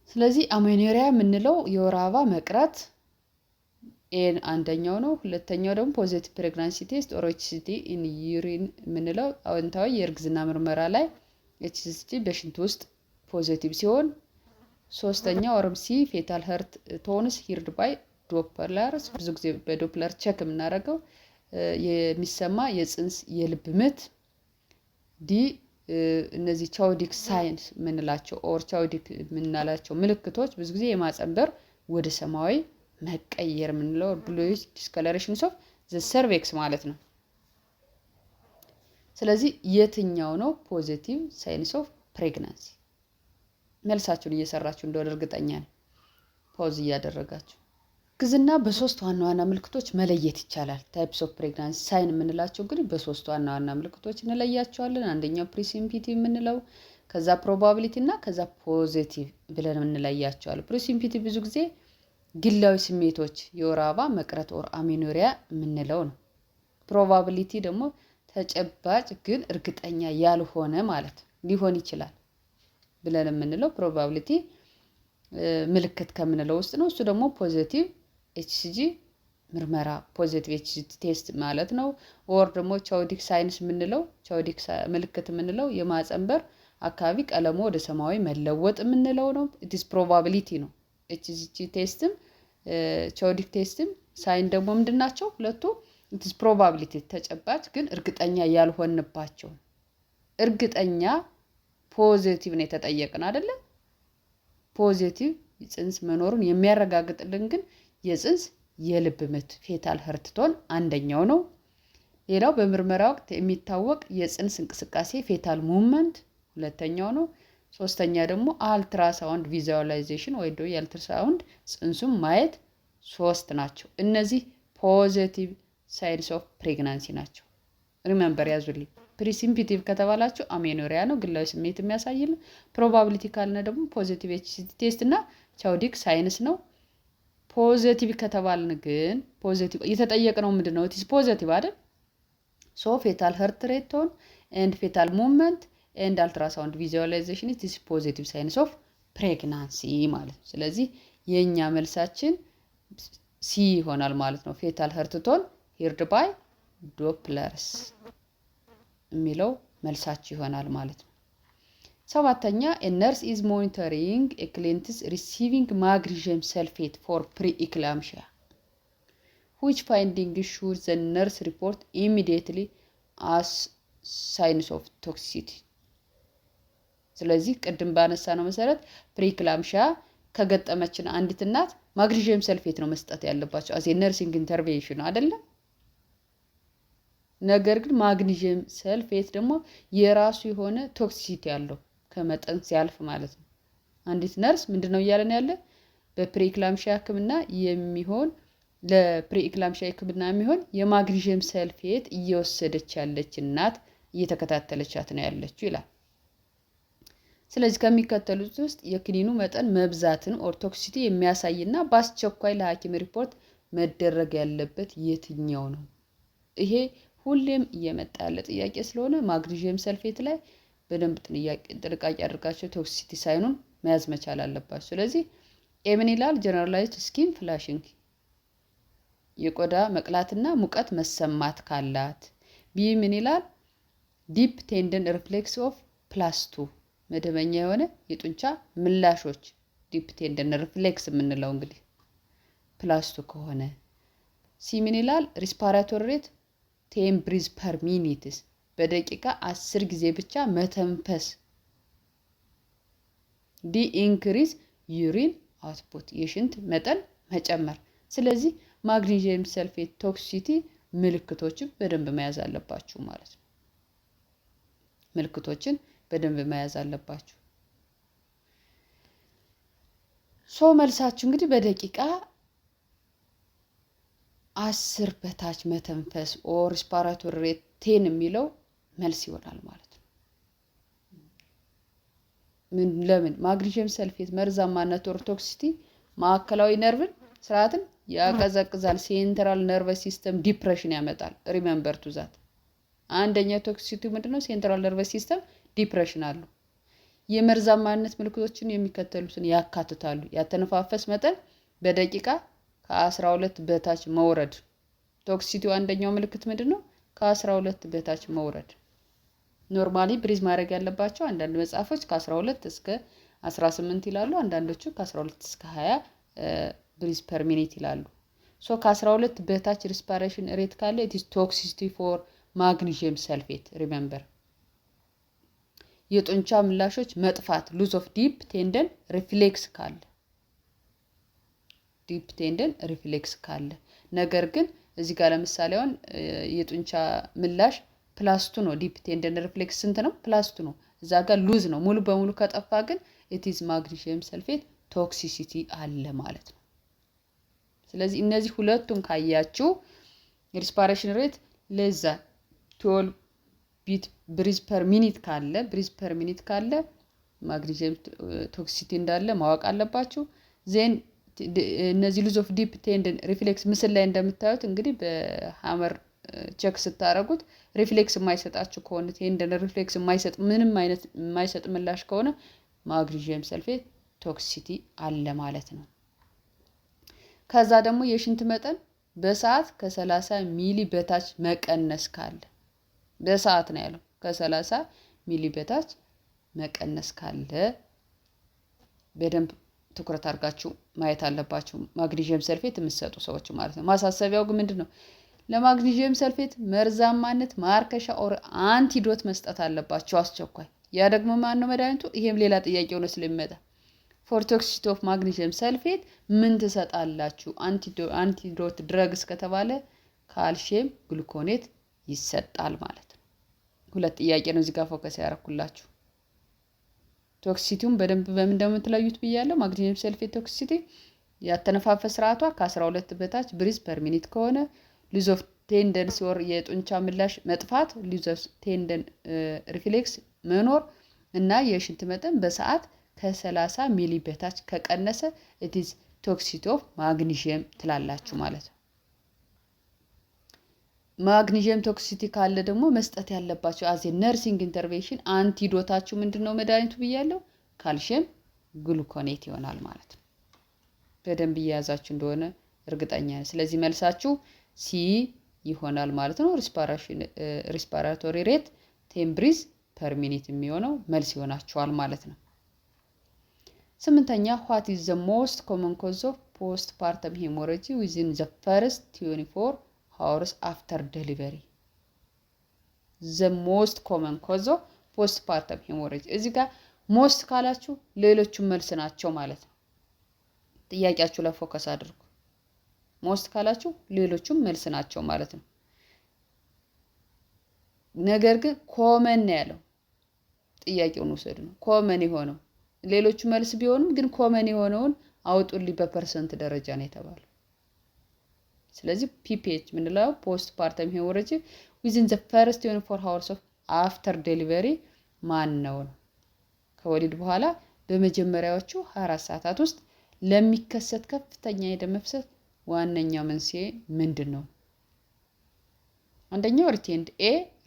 ስለዚህ አሜኖሪያ የምንለው የወር አበባ መቅረት ኤን አንደኛው ነው። ሁለተኛው ደግሞ ፖዚቲቭ ፕሬግናንሲ ቴስት ኦር ኤችሲቲ ኢን ዩሪን የምንለው አዎንታዊ የእርግዝና ምርመራ ላይ ኤችሲቲ በሽንት ውስጥ ፖዚቲቭ ሲሆን፣ ሶስተኛው ኦርም ሲ ፌታል ሄርት ቶንስ ሂርድ ባይ ዶፕለርስ ብዙ ጊዜ በዶፕለር ቼክ የምናደርገው የሚሰማ የጽንስ የልብ ምት። ዲ እነዚህ ቻውዲክ ሳይንስ የምንላቸው ኦር ቻውዲክ የምንላቸው ምልክቶች ብዙ ጊዜ የማጸንበር ወደ ሰማያዊ መቀየር የምንለው ብሉይሽ ዲስከለሬሽንስ ኦፍ ዘ ሰርቬክስ ማለት ነው። ስለዚህ የትኛው ነው ፖዚቲቭ ሳይንስ ኦፍ ፕሬግናንሲ? መልሳችሁን እየሰራችሁ እንደሆነ እርግጠኛ ነኝ። ፖዝ እያደረጋችሁ እርግዝና በሶስት ዋና ዋና ምልክቶች መለየት ይቻላል። ታይፕስ ኦፍ ፕሬግናንሲ ሳይን የምንላቸው ግን በሶስት ዋና ዋና ምልክቶች እንለያቸዋለን። አንደኛው ፕሪሲምፒቲቭ የምንለው፣ ከዛ ፕሮባቢሊቲ እና ከዛ ፖዚቲቭ ብለን እንለያቸዋለን። ፕሪሲምፒቲቭ ብዙ ጊዜ ግላዊ ስሜቶች የወር አበባ መቅረት ኦር አሜኖሪያ የምንለው ነው። ፕሮባቢሊቲ ደግሞ ተጨባጭ ግን እርግጠኛ ያልሆነ ማለት ሊሆን ይችላል ብለን የምንለው ፕሮባቢሊቲ ምልክት ከምንለው ውስጥ ነው። እሱ ደግሞ ፖዚቲቭ ኤችሲጂ ምርመራ ፖዚቲቭ ኤችሲጂ ቴስት ማለት ነው። ኦር ደግሞ ቻውዲክ ሳይንስ የምንለው ቻውዲክ ምልክት የምንለው የማጸንበር አካባቢ ቀለሙ ወደ ሰማያዊ መለወጥ የምንለው ነው። ኢትስ ፕሮባቢሊቲ ነው። ኤችሲጂ ቴስትም ቻውዲክ ቴስትም ሳይን ደግሞ ምንድናቸው? ሁለቱ ኢትስ ፕሮባቢሊቲ ተጨባጭ ግን እርግጠኛ ያልሆንባቸው። እርግጠኛ ፖዚቲቭ ነው የተጠየቅን አይደለ? ፖዚቲቭ ጽንስ መኖሩን የሚያረጋግጥልን ግን የጽንስ የልብ ምት ፌታል ሄርት ቶን አንደኛው ነው። ሌላው በምርመራ ወቅት የሚታወቅ የጽንስ እንቅስቃሴ ፌታል ሙቭመንት ሁለተኛው ነው። ሶስተኛ ደግሞ አልትራሳውንድ ቪዥዋላይዜሽን ወይ ደግሞ የአልትራሳውንድ ጽንሱን ማየት ሶስት ናቸው። እነዚህ ፖዚቲቭ ሳይንስ ኦፍ ፕሬግናንሲ ናቸው። ሪሜምበር ያዙልኝ። ፕሪሲምፒቲቭ ከተባላችሁ አሜኖሪያ ነው፣ ግላዊ ስሜት የሚያሳይልን። ፕሮባቢሊቲ ካልነ ደግሞ ፖዚቲቭ ኤችሲቲ ቴስት እና ቻውዲክ ሳይንስ ነው። ፖዚቲቭ ከተባልን ግን ፖዚቲቭ የተጠየቅነው ምንድነው? ኢትስ ፖዚቲቭ አይደል? ሶ ፌታል ሄርት ሬት ቶን ኤንድ ፌታል ሙቭመንት ኤንድ አልትራሳውንድ ቪዥዋላይዜሽን ኢትስ ፖዚቲቭ ሳይንስ ኦፍ ፕሬግናንሲ ማለት ነው። ስለዚህ የኛ መልሳችን ሲ ይሆናል ማለት ነው። ፌታል ሄርት ቶን ሂርድ ባይ ዶፕለርስ የሚለው መልሳችሁ ይሆናል ማለት ነው። ሰባተኛ a nurse is monitoring a client receiving magnesium sulfate for pre-eclampsia. Which finding should the nurse report immediately as signs of toxicity? ስለዚህ ቅድም ባነሳ ነው መሰረት ፕሪክላምሺያ ከገጠመችን አንዲት እናት ማግኒዥየም ሰልፌት ነው መስጠት ያለባቸው አዜ ነርሲንግ ኢንተርቬንሽን አይደለም። ነገር ግን ማግኒዥየም ሰልፌት ደግሞ የራሱ የሆነ ቶክሲሲቲ ያለው ከመጠን ሲያልፍ ማለት ነው። አንዲት ነርስ ምንድነው እያለን ያለ በፕሪክላምሺያ ሕክምና የሚሆን ለፕሪክላምሺያ ሕክምና የሚሆን የማግኒዥየም ሰልፌት እየወሰደች ያለች እናት እየተከታተለቻት ነው ያለችው ይላል። ስለዚህ ከሚከተሉት ውስጥ የክኒኑ መጠን መብዛትን ኦር ቶክሲሲቲ የሚያሳይና በአስቸኳይ ለሐኪም ሪፖርት መደረግ ያለበት የትኛው ነው? ይሄ ሁሌም እየመጣ ያለ ጥያቄ ስለሆነ ማግኒዥየም ሰልፌት ላይ በደንብ ጥንቃቄ አድርጋችሁ ቶክሲሲቲ ሳይኑን መያዝ መቻል አለባችሁ። ስለዚህ ኤ ምን ይላል? ጀነራላይዝድ ስኪን ፍላሽንግ የቆዳ መቅላትና ሙቀት መሰማት ካላት። ቢ ምን ይላል? ዲፕ ቴንደን ሪፍሌክስ ኦፍ +2 መደበኛ የሆነ የጡንቻ ምላሾች ዲፕ ቴንደን ሪፍሌክስ የምንለው እንግዲህ +2 ከሆነ። ሲ ምን ይላል? ሪስፓራቶሪ ሬት 10 ብሪዝ ፐር ሚኒትስ በደቂቃ 10 ጊዜ ብቻ መተንፈስ። ዲ ኢንክሪዝ ዩሪን አውትፑት የሽንት መጠን መጨመር። ስለዚህ ማግኒዥየም ሰልፌት ቶክሲሲቲ ምልክቶችን በደንብ መያዝ አለባችሁ ማለት ነው። ምልክቶችን በደንብ መያዝ አለባችሁ። መልሳችሁ እንግዲህ በደቂቃ 10 በታች መተንፈስ ኦር ሪስፓራቶሪ ሬት 10 የሚለው መልስ ይሆናል ማለት ነው። ለምን? ማግኒዥየም ሰልፌት መርዛማነት ኦር ቶክሲሲቲ ማዕከላዊ ነርቭን ስርዓትን ያቀዘቅዛል። ሴንትራል ነርቨስ ሲስተም ዲፕሬሽን ያመጣል። ሪሜምበር ቱ ዛት። አንደኛው ቶክሲሲቲ ምንድነው? ሴንትራል ነርቨስ ሲስተም ዲፕሬሽን አለው። የመርዛማነት ምልክቶችን የሚከተሉትን ያካትታሉ። ያተነፋፈስ መጠን በደቂቃ ከ12 በታች መውረድ። ቶክሲሲቲው አንደኛው ምልክት ምንድነው? ከ12 በታች መውረድ። ኖርማሊ ብሪዝ ማድረግ ያለባቸው አንዳንድ መጽሐፎች ከ12 እስከ 18 ይላሉ። አንዳንዶቹ ከ12 እስከ 20 ብሪዝ ፐር ሚኒት ይላሉ። ከ12 በታች ሪስፓሬሽን ሬት ካለ ኢት ኢዝ ቶክሲሲቲ ፎር ማግኒዥየም ሰልፌት። ሪሜምበር የጡንቻ ምላሾች መጥፋት ሉዝ ኦፍ ዲፕ ቴንደን ሪፍሌክስ ካለ ነገር ግን እዚህ ጋር ለምሳሌ አሁን የጡንቻ ምላሽ +2 ነው። ዲፕ ቴንደን ሪፍሌክስ ስንት ነው? +2 ነው። እዛ ጋር ሉዝ ነው። ሙሉ በሙሉ ከጠፋ ግን ኢት ኢዝ ማግኒዥየም ሰልፌት ቶክሲሲቲ አለ ማለት ነው። ስለዚህ እነዚህ ሁለቱን ካያችሁ ሪስፓሬሽን ሬት ለዛ 12 ቢት ብሪዝ ፐር ሚኒት ካለ ማግኒዥየም ቶክሲሲቲ እንዳለ ማወቅ አለባችሁ። ዜን እነዚህ ሉዝ ኦፍ ዲፕ ቴንደን ሪፍሌክስ ምስል ላይ እንደምታዩት እንግዲህ በሃመር ቼክ ስታረጉት ሪፍሌክስ የማይሰጣችሁ ከሆነ ቴንደን ሪፍሌክስ ምንም አይነት የማይሰጥ ምላሽ ከሆነ ማግኒዥየም ሰልፌት ቶክሲሲቲ አለ ማለት ነው። ከዛ ደግሞ የሽንት መጠን በሰዓት ከ30 ሚሊ በታች መቀነስ ካለ በሰዓት ነው ያለው። ከ30 ሚሊ በታች መቀነስ ካለ በደንብ ትኩረት አድርጋችሁ ማየት አለባችሁ፣ ማግኒዥየም ሰልፌት የምትሰጡ ሰዎች ማለት ነው። ማሳሰቢያው ግን ምንድነው? ለማግኒዥየም ሰልፌት መርዛማነት ማርከሻ ኦር አንቲዶት መስጠት አለባችሁ አስቸኳይ። ያ ደግሞ ማን ነው መድኃኒቱ? ይሄም ሌላ ጥያቄ ሆኖ ስለሚመጣ ፎር ቶክሲሲቲ ኦፍ ማግኒዥየም ሰልፌት ምን ትሰጣላችሁ? አንቲዶት ድረግስ ከተባለ ካልሽየም ግሉኮኔት ይሰጣል ማለት ነው። ሁለት ጥያቄ ነው እዚህ ጋር ፎከስ ያደረኩላችሁ። ቶክሲሲቲውን በደንብ በምን እንደምትለዩት ብያለሁ። ማግኒዥየም ሰልፌት ቶክሲሲቲ ያተነፋፈስ ስርዓቷ ከ12 በታች ብሪዝ ፐር ሚኒት ከሆነ፣ ሉዝ ኦፍ ቴንደን ሲወር የጡንቻ ምላሽ መጥፋት፣ ሉዝ ኦፍ ቴንደን ሪፍሌክስ መኖር እና የሽንት መጠን በሰዓት ከ30 ሚሊ በታች ከቀነሰ ኢት ኢዝ ቶክሲሲቲ ኦፍ ማግኒዥየም ትላላችሁ ማለት ነው። ማግኒዥየም ቶክሲሲቲ ካለ ደግሞ መስጠት ያለባቸው አዜ ነርሲንግ ኢንተርቬንሽን አንቲዶታችሁ ምንድነው መድኃኒቱ ብያለሁ? ካልሽየም ግሉኮኔት ይሆናል ማለት ነው። በደንብ እየያዛችሁ እንደሆነ እርግጠኛ ነኝ። ስለዚህ መልሳችሁ ሲ ይሆናል ማለት ነው። ሪስፓራቶሪ ሬት 10 ብሪዝ ፐር ሚኒት የሚሆነው መልስ ይሆናችኋል ማለት ነው። 8ኛ what is the most common cause of postpartum hemorrhage within the first 24 hours after delivery? the most common cause of postpartum hemorrhage እዚህ ጋር ሞስት ካላችሁ ሌሎቹም መልስ ናቸው ማለት ነው። ጥያቄያችሁ ላይ ፎከስ አድርጉ። ሞስት ካላችሁ ሌሎቹም መልስ ናቸው ማለት ነው። ነገር ግን ኮመን ነው ያለው ጥያቄውን ወሰዱ ነው ኮመን የሆነው ሌሎቹ መልስ ቢሆኑም ግን ኮመን የሆነውን አውጡልኝ በፐርሰንት ደረጃ ነው የተባለው። ስለዚህ ፒፒኤች ምንለው ፖስት ፓርተም ሄሞሬጅ within the first 24 hours of after delivery ማን ነው? ከወሊድ በኋላ በመጀመሪያዎቹ 24 ሰዓታት ውስጥ ለሚከሰት ከፍተኛ የደም መፍሰስ ዋነኛው መንስኤ ምንድን ነው? አንደኛው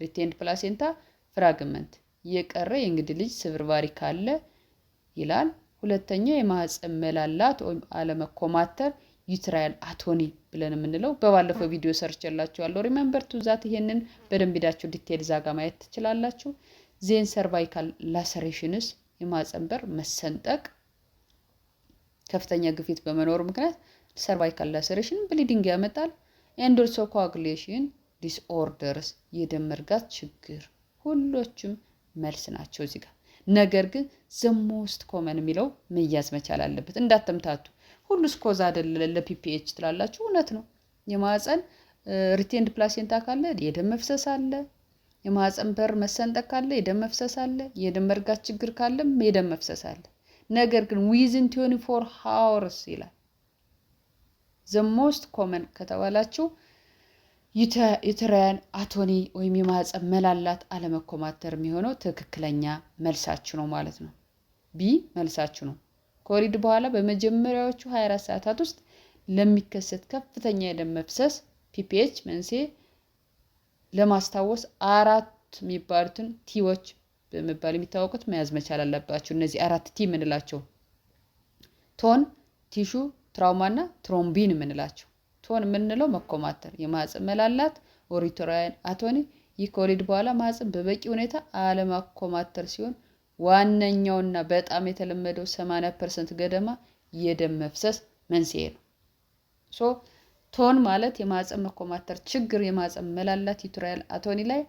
ሪቴንድ ፕላሴንታ ፍራግመንት የቀረ የእንግድ ልጅ ስብርባሪ ካለ ይላል። ሁለተኛው የማህፀን መላላት ወይም አለመኮማተር ዩትራይል አቶኒ ብለን የምንለው በባለፈው ቪዲዮ ሰርችላችኋለሁ። ሪሜምበር ቱ ዛት ይሄንን በደንብ ሄዳችሁ ዲቴል ዛጋ ማየት ትችላላችሁ። ዜን ሰርቫይካል ላሰሬሽንስ የማህፀን በር መሰንጠቅ ከፍተኛ ግፊት በመኖሩ ምክንያት ሰርቫይካል ላሰሬሽን ብሊዲንግ ያመጣል። ኤንድ ኦልሶ ኮአጉሌሽን ዲስኦርደርስ የደም መርጋት ችግር ሁሎችም መልስ ናቸው እዚህ ጋር። ነገር ግን ዘሞስት ኮመን የሚለው መያዝ መቻል አለበት። እንዳትምታቱ ሁሉስ ኮዝ አይደለ ለፒፒኤች ትላላችሁ። እውነት ነው። የማህፀን ሪቴንድ ፕላሴንታ ካለ የደም መፍሰስ አለ። የማህፀን በር መሰንጠቅ ካለ የደም መፍሰስ አለ። የደም መርጋት ችግር ካለም የደም መፍሰስ አለ። ነገር ግን ዊዝን 24 hours ይላል። ዘሞስት ኮመን ከተባላችሁ ዩተራይን አቶኒ ወይም የማህፀን መላላት አለመኮማተር የሚሆነው ትክክለኛ መልሳችሁ ነው ማለት ነው። ቢ መልሳችሁ ነው። ከወሊድ በኋላ በመጀመሪያዎቹ 24 ሰዓታት ውስጥ ለሚከሰት ከፍተኛ የደም መፍሰስ ፒፒኤች መንስኤ ለማስታወስ 4 የሚባሉትን ቲዎች በመባል የሚታወቁት መያዝ መቻል አለባችሁ። እነዚህ 4 ቲ የምንላቸው ቶን፣ ቲሹ፣ ትራውማና ትሮምቢን የምንላቸው። ቶን የምንለው መኮማተር፣ የማህፀን መላላት ዩተራይን አቶኒ። ይህ ከወሊድ በኋላ ማህፀን በበቂ ሁኔታ አለማኮማተር ሲሆን ዋነኛውና በጣም የተለመደው 80% ገደማ የደም መፍሰስ መንስኤ ነው። ቶን ማለት የማህፀን መኮማተር ችግር የማህፀን መላላት ዩተራይን አቶኒ ላይ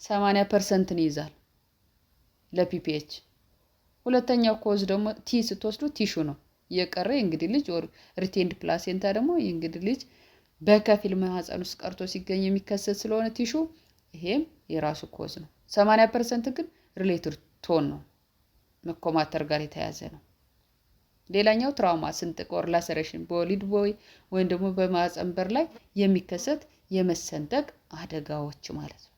80%ን ይይዛል ለፒፒኤች። ሁለተኛው ኮዝ ደግሞ ቲ ስትወስዱ ቲሹ ነው። የቀረ የእንግዲህ ልጅ ሪቴንድ ፕላሴንታ ደግሞ የእንግዲህ ልጅ በከፊል ማህፀን ውስጥ ቀርቶ ሲገኝ የሚከሰት ስለሆነ ቲሹ ይሄም የራሱ ኮዝ ነው። 80% ግን ሪሌትድ ቶን ነው፣ መኮማተር ጋር የተያዘ ነው። ሌላኛው ትራውማ ስንጥቅ ወር ላሰሬሽን በወሊድ ወይም ደግሞ በማህፀን በር ላይ የሚከሰት የመሰንጠቅ አደጋዎች ማለት ነው።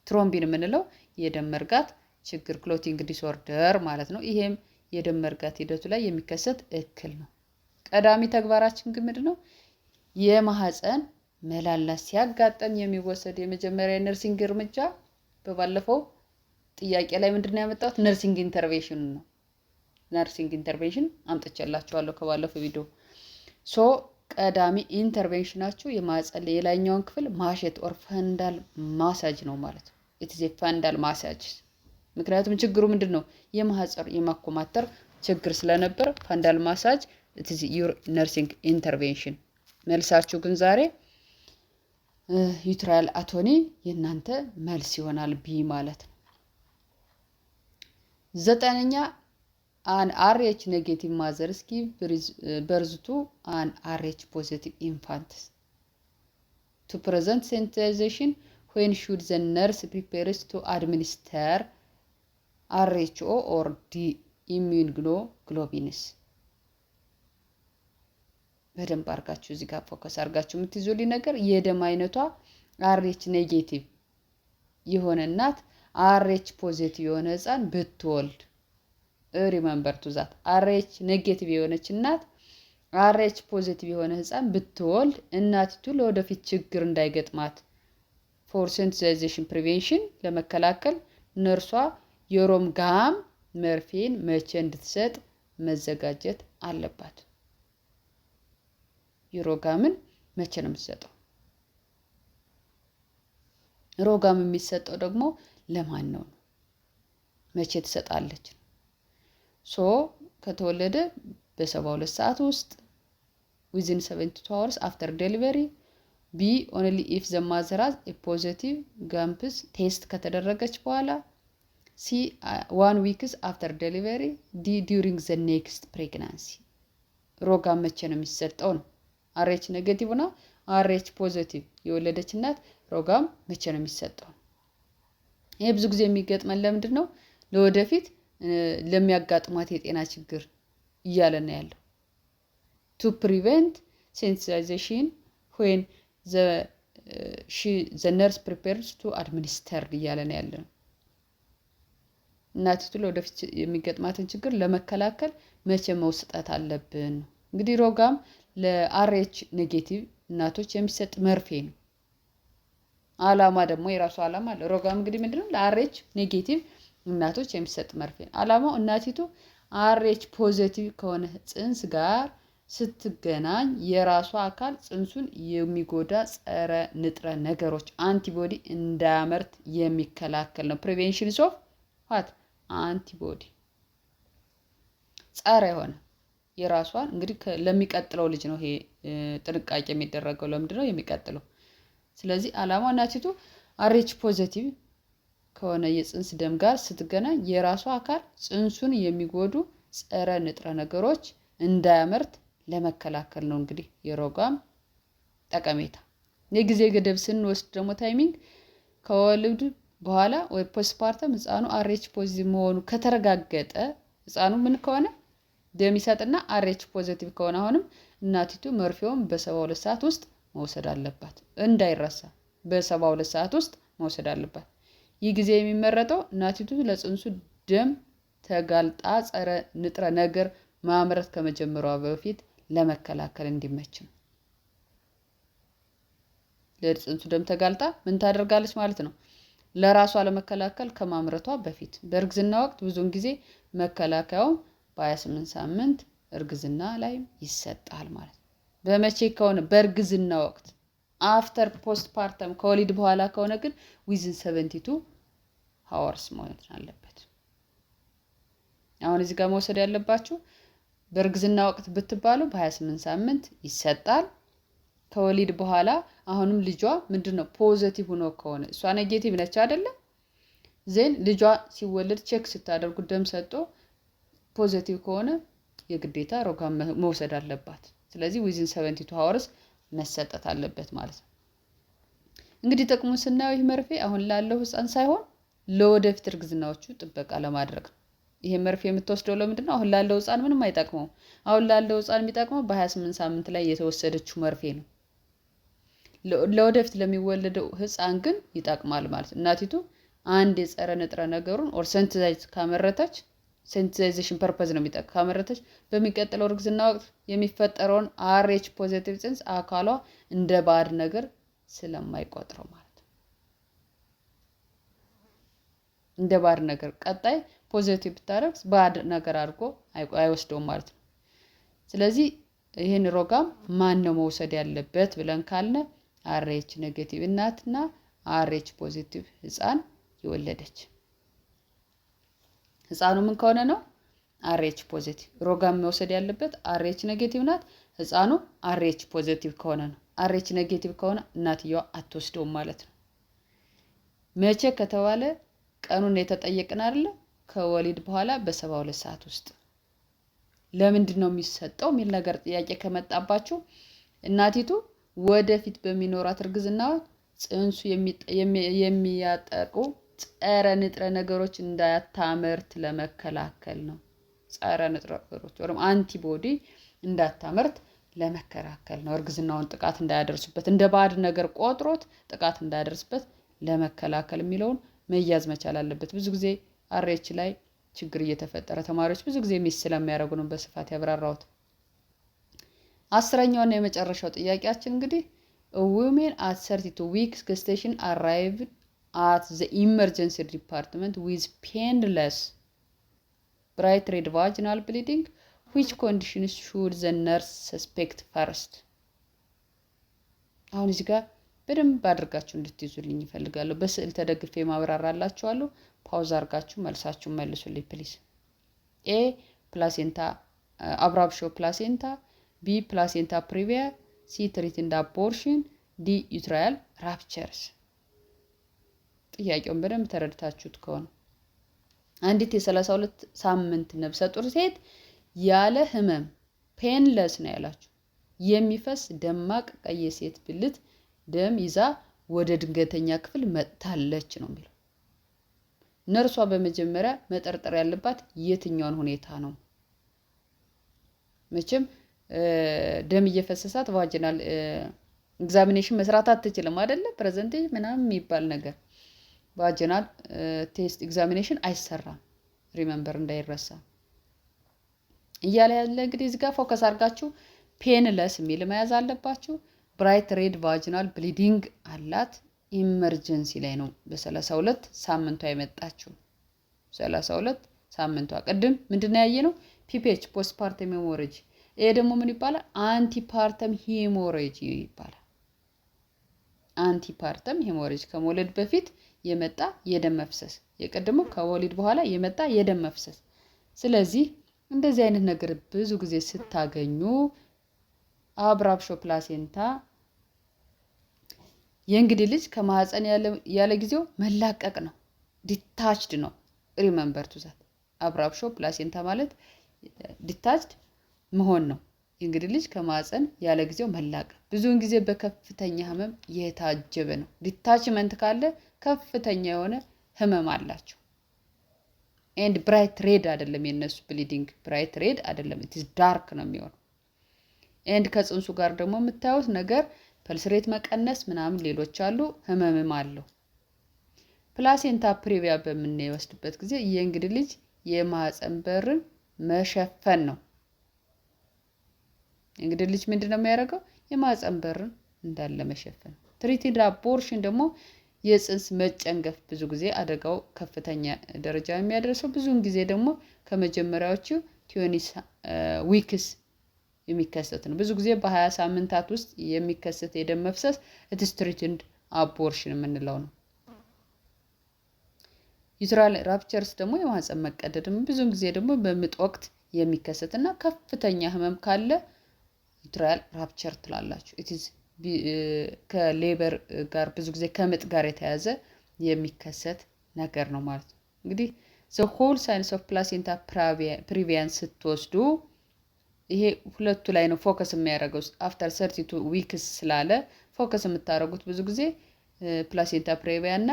ትሮምቢን የምንለው የደም መርጋት ችግር ክሎቲንግ ዲስኦርደር ማለት ነው። ይሄም የደም መርጋት ሂደቱ ላይ የሚከሰት እክል ነው። ቀዳሚ ተግባራችን ግን ምንድነው? የማህፀን መላላት ሲያጋጠም የሚወሰድ የመጀመሪያ ነርሲንግ እርምጃ በባለፈው ጥያቄ ላይ ምንድነው ያመጣሁት? ነርሲንግ ኢንተርቬንሽን ነው። ነርሲንግ ኢንተርቬንሽን አምጥቼላችኋለሁ ከባለፈው ቪዲዮ። ቀዳሚ ኢንተርቬንሽናችሁ የማህፀን የላይኛውን ክፍል ማሸት ኦር ፈንዳል ማሳጅ ነው ማለት ነው። ኢት ኢዝ ኤ ፈንዳል ማሳጅ። ምክንያቱም ችግሩ ምንድነው? የማህፀን የማኮማተር ችግር ስለነበር ፈንዳል ማሳጅ ኢት ኢዝ ዩር ነርሲንግ ኢንተርቬንሽን። መልሳችሁ ግን ዛሬ ዩትራይል አቶኒ የእናንተ መልስ ይሆናል ቢ ማለት ነው። 9ኛ አን አርኤች ኔጌቲቭ ማዘርስ ጊቭ በርዝ ቱ አን አርኤች ፖዚቲቭ ኢንፋንትስ ቱ ፕሬዘንት ሴንሲታይዜሽን when should the nurse prepares to administer RHO or D immunoglobulins? በደንብ አርጋችሁ እዚህ ጋር ፎከስ አርጋችሁ የምትይዙልኝ ነገር የደም አይነቷ RH ኔጌቲቭ የሆነ እናት RH ፖዚቲቭ የሆነ ህፃን ብትወልድ ሪሜምበር ቱ ዛት RH ኔጌቲቭ የሆነች እናት RH ፖዚቲቭ የሆነ ህፃን ብትወልድ እናቲቱ ለወደፊት ችግር እንዳይገጥማት ፎር ሴንሲታይዜሽን ፕሪቬንሽን ለመከላከል ነርሷ የሮም ጋም መርፌን መቼ እንድትሰጥ መዘጋጀት አለባት። የሮጋምን መቼ ነው የምትሰጠው? ሮጋም የሚሰጠው ደግሞ ለማን ነው? መቼ ትሰጣለች? ከተወለደ በ72 ሰዓት ውስጥ within 72 hours after delivery. B only if the mother has a positive GAMPS test ከተደረገች በኋላ። C 1 weeks after delivery. D during the next pregnancy. ሮጋም መቼ ነው የሚሰጠው ነው? RH ኔጌቲቭ እና RH ፖዚቲቭ የወለደች እናት ሮጋም መቼ ነው የሚሰጠው? ይሄ ብዙ ጊዜ የሚገጥመን ለምንድን ነው? ለወደፊት ለሚያጋጥማት የጤና ችግር እያለን ያለው to prevent sensitization when the nurse prepares to administer እያለን ያለው እናቲቱ ለወደፊት የሚገጥማትን ችግር ለመከላከል መቼ መውሰድ አለብን? እንግዲህ ሮጋም ለአርኤች ኔጌቲቭ እናቶች የሚሰጥ መርፌ ነው። አላማ ደግሞ የራሱ አላማ አለ። ሮጋም እንግዲህ ምንድነው ለአርኤች ኔጌቲቭ እናቶች የሚሰጥ መርፌ ነው። አላማው እናቲቱ አርኤች ፖዚቲቭ ከሆነ ጽንስ ጋር ስትገናኝ የራሷ አካል ጽንሱን የሚጎዳ ጸረ ንጥረ ነገሮች አንቲቦዲ እንዳያመርት የሚከላከል ነው። ፕሪቬንሽን ኦፍ ዋት አንቲቦዲ ጸረ የሆነ የራሷን እንግዲህ ለሚቀጥለው ልጅ ነው ይሄ ጥንቃቄ የሚደረገው። ለምንድን ነው የሚቀጥለው? ስለዚህ አላማው እናቲቱ አርኤች ፖዚቲቭ ከሆነ የጽንስ ደም ጋር ስትገናኝ የራሷ አካል ጽንሱን የሚጎዱ ጸረ ንጥረ ነገሮች እንዳያመርት ለመከላከል ነው። እንግዲህ የሮጋም ጠቀሜታ የጊዜ ገደብ ስንወስድ ደግሞ ታይሚንግ ከወሊድ በኋላ ወይ ፖስትፓርተም ህፃኑ አርኤች ፖዚቲቭ መሆኑ ከተረጋገጠ ህፃኑ ምን ከሆነ ደም ይሰጥና አርኤች ፖዚቲቭ ከሆነ አሁንም እናቲቱ መርፌውን በ72 ሰዓት ውስጥ መውሰድ አለባት። እንዳይረሳ በ72 ሰዓት ውስጥ መውሰድ አለባት። ይህ ጊዜ የሚመረጠው እናቲቱ ለጽንሱ ደም ተጋልጣ ጸረ ንጥረ ነገር ማምረት ከመጀመሯ በፊት ለመከላከል እንዲመች ነው። ለጽንሱ ደም ተጋልጣ ምን ታደርጋለች ማለት ነው? ለራሷ ለመከላከል ከማምረቷ በፊት። በእርግዝና ወቅት ብዙውን ጊዜ መከላከያው በ28 ሳምንት እርግዝና ላይ ይሰጣል ማለት ነው። በመቼ ከሆነ በእርግዝና ወቅት አፍተር ፖስት ፓርተም ከወሊድ በኋላ ከሆነ ግን ዊዝን 72 ሃወርስ መሆን አለበት። አሁን እዚህ ጋር መውሰድ ያለባችሁ በእርግዝና ወቅት ብትባሉ በ28 ሳምንት ይሰጣል። ከወሊድ በኋላ አሁንም ልጇ ምንድነው ፖዚቲቭ ሆኖ ከሆነ እሷ ኔጌቲቭ ነች አይደለ? ዜን ልጇ ሲወለድ ቼክ ስታደርጉ ደም ሰጥቶ ፖዚቲቭ ከሆነ የግዴታ ሮጋም መውሰድ አለባት። ስለዚህ ዊዝን 72 ሃወርስ መሰጠት አለበት ማለት ነው። እንግዲህ ጥቅሙን ስናየው ይህ መርፌ አሁን ላለው ህፃን ሳይሆን ለወደፊት እርግዝናዎቹ ጥበቃ ለማድረግ ነው። ይሄ መርፌ የምትወስደው ለምንድን ነው? አሁን ላለው ህፃን ምንም አይጠቅመው። አሁን ላለው ህፃን የሚጠቅመው በ28 ሳምንት ላይ የተወሰደችው መርፌ ነው። ለወደፊት ለሚወለደው ህፃን ግን ይጠቅማል ማለት ነው። እናቲቱ አንድ የጸረ ንጥረ ነገሩን ኦር ሴንሲታይዝ ካመረተች ሴንሲታይዜሽን ፐርፐዝ ነው የሚጠቅ ካመረተች በሚቀጥለው እርግዝና ወቅት የሚፈጠረውን አርኤች ፖዚቲቭ ጽንስ አካሏ እንደ ባድ ነገር ስለማይቆጥረው ማለት ነው። እንደ ባድ ነገር ቀጣይ ፖዚቲቭ ብታረግ ባድ ነገር አድርጎ አይወስደውም ማለት ነው። ስለዚህ ይሄን ሮጋም ማን ነው መውሰድ ያለበት ብለን ካልነ አርኤች ኔጌቲቭ እናትና አርኤች ፖዚቲቭ ህፃን የወለደች ህፃኑ ምን ከሆነ ነው አርኤች ፖዚቲቭ። ሮጋም መውሰድ ያለበት አርኤች ኔጌቲቭ ናት። ህፃኑ አርኤች ፖዚቲቭ ከሆነ ነው። አርኤች ኔጌቲቭ ከሆነ እናትየዋ አትወስደውም ማለት ነው። መቼ ከተባለ ቀኑን የተጠየቅን አይደለ? ከወሊድ በኋላ በ72 ሰዓት ውስጥ። ለምንድን ነው የሚሰጠው የሚል ነገር ጥያቄ ከመጣባችሁ እናቲቱ ወደፊት በሚኖራት እርግዝና ጽንሱ የሚያጠቁ ጸረ ንጥረ ነገሮች እንዳታመርት ለመከላከል ነው። ጸረ ንጥረ ነገሮች ወይም አንቲቦዲ እንዳታመርት ለመከላከል ነው። እርግዝናውን ጥቃት እንዳያደርሱበት እንደ ባድ ነገር ቆጥሮት ጥቃት እንዳያደርስበት ለመከላከል የሚለውን መያዝ መቻል አለበት። ብዙ ጊዜ አርኤች ላይ ችግር እየተፈጠረ ተማሪዎች ብዙ ጊዜ ሚስ ስለሚያደርጉ ነው በስፋት ያብራራሁት። 10ኛውና የመጨረሻው ጥያቄያችን እንግዲህ women at 32 weeks gestation arrived at the emergency department with painless bright red vaginal bleeding. Which conditions should the nurse suspect first? አሁን እዚህ ጋር በደንብ አድርጋችሁ እንድትይዙልኝ ይፈልጋለሁ። በስዕል ተደግፌ ማብራራላችኋለሁ። ፓውዝ አድርጋችሁ መልሳችሁን መልሱልኝ ፕሊዝ። ኤ ፕላሴንታ አብራፕሾ ፕላሴንታ፣ ቢ ፕላሴንታ ፕሪቪያ፣ ሲ ትሪትድ አቦርሽን፣ ዲ ዩትራያል ራፕቸርስ። ጥያቄውን በደንብ ተረድታችሁት ከሆነ አንዲት የ32 ሳምንት ነፍሰ ጡር ሴት ያለ ህመም ፔንለስ ነው ያላችሁ የሚፈስ ደማቅ ቀይ ሴት ብልት ደም ይዛ ወደ ድንገተኛ ክፍል መጥታለች ነው የሚለው። ነርሷ በመጀመሪያ መጠርጠር ያለባት የትኛውን ሁኔታ ነው? መቼም ደም እየፈሰሳት ቫጂናል ኤግዛሚኔሽን መስራት አትችልም አይደለ? ፕሬዘንቴጅ ምናምን የሚባል ነገር ቫጂናል ቴስት ኤግዛሚኔሽን አይሰራም። ሪመምበር እንዳይረሳ እያለ ያለ እንግዲህ እዚህ ጋር ፎከስ አድርጋችሁ ፔንለስ የሚል መያዝ አለባችሁ። ብራይት ሬድ ቫጂናል ብሊዲንግ አላት። ኢመርጀንሲ ላይ ነው በ32 ሳምንቷ የመጣችው። 32 ሳምንቷ ቅድም ምንድን ያየ ነው ፒፒኤች ፖስትፓርተም ሄሞሬጅ። ይሄ ደግሞ ምን ይባላል? አንቲፓርተም ሄሞሬጅ ይባላል። አንቲፓርተም ሄሞሬጅ ከመውለድ በፊት የመጣ የደም መፍሰስ፣ የቀድሞ ከወሊድ በኋላ የመጣ የደም መፍሰስ። ስለዚህ እንደዚህ አይነት ነገር ብዙ ጊዜ ስታገኙ አብራብሾ ፕላሴንታ የእንግዲህ ልጅ ከማህፀን ያለ ጊዜው መላቀቅ ነው፣ ዲታችድ ነው። ሪመምበር ቱ ዛት አብራብሾ ፕላሴንታ ማለት ዲታችድ መሆን ነው። የእንግዲህ ልጅ ከማህፀን ያለ ጊዜው መላቀቅ ብዙውን ጊዜ በከፍተኛ ህመም የታጀበ ነው። ዲታችመንት ካለ ከፍተኛ የሆነ ህመም አላቸው። ኤንድ ብራይት ሬድ አይደለም የነሱ ብሊዲንግ፣ ብራይት ሬድ አይደለም፣ ኢትስ ዳርክ ነው የሚሆነው። ኤንድ ከጽንሱ ጋር ደግሞ የምታዩት ነገር ፐልስሬት መቀነስ ምናምን ሌሎች አሉ፣ ህመምም አለው። ፕላሴንታ ፕሪቪያ በምንወስድበት ጊዜ የእንግዲህ ልጅ የማህፀን በርን መሸፈን ነው። እንግዲህ ልጅ ምንድነው የሚያደርገው? የማህፀን በርን እንዳለ መሸፈን። ትሪትድ አቦርሽን ደግሞ የጽንስ መጨንገፍ ብዙ ጊዜ አደጋው ከፍተኛ ደረጃ የሚያደርሰው ብዙውን ጊዜ ደግሞ ከመጀመሪያዎቹ 20 ዊክስ የሚከሰት ነው። ብዙ ጊዜ በ20 ሳምንታት ውስጥ የሚከሰት የደም መፍሰስ ትሪትድ አቦርሽን የምንለው ነው። ዩትራል ራፕቸርስ ደግሞ የማህፀን መቀደድም ብዙውን ጊዜ ደግሞ በምጥ ወቅት የሚከሰትና ከፍተኛ ህመም ካለ ዩትራል ራፕቸር ትላላችሁ። ኢትስ ከሌበር ጋር ብዙ ጊዜ ከምጥ ጋር የተያዘ የሚከሰት ነገር ነው ማለት ነው። እንግዲህ ዘ ሆል ሳይንስ ኦፍ ፕላሴንታ ፕሪቪያንስ ስትወስዱ ይሄ ሁለቱ ላይ ነው ፎከስ የሚያደርገው። አፍተር 32 ዊክስ ስላለ ፎከስ የምታደርጉት ብዙ ጊዜ ፕላሴንታ ፕሪቪያ እና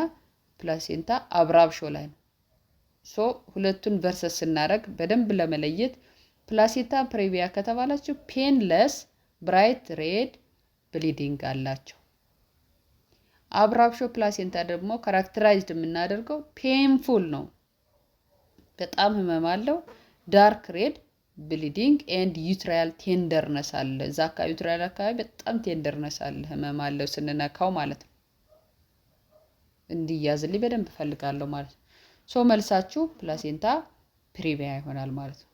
ፕላሴንታ አብራብሾ ላይ ነው። ሶ ሁለቱን ቨርሰስ ስናደርግ በደንብ ለመለየት ፕላሴንታ ፕሪቪያ ከተባላችሁ ፔንለስ ብራይት ሬድ ብሊዲንግ አላቸው። አብራብሾ ፕላሴንታ ደግሞ ካራክተራይዝድ የምናደርገው ፔንፉል ነው፣ በጣም ህመም አለው፣ ዳርክ ሬድ ብሊዲንግ ኤንድ ዩትራል ቴንደርነስ አለ። እዛ አካባቢ ዩትራል አካባቢ በጣም ቴንደርነስ አለ፣ ህመም አለው ስንነካው ማለት ነው። እንዲያዝልኝ በደንብ ፈልጋለሁ ማለት ነው። ሶ መልሳችሁ ፕላሴንታ ፕሪቪያ ይሆናል ማለት ነው።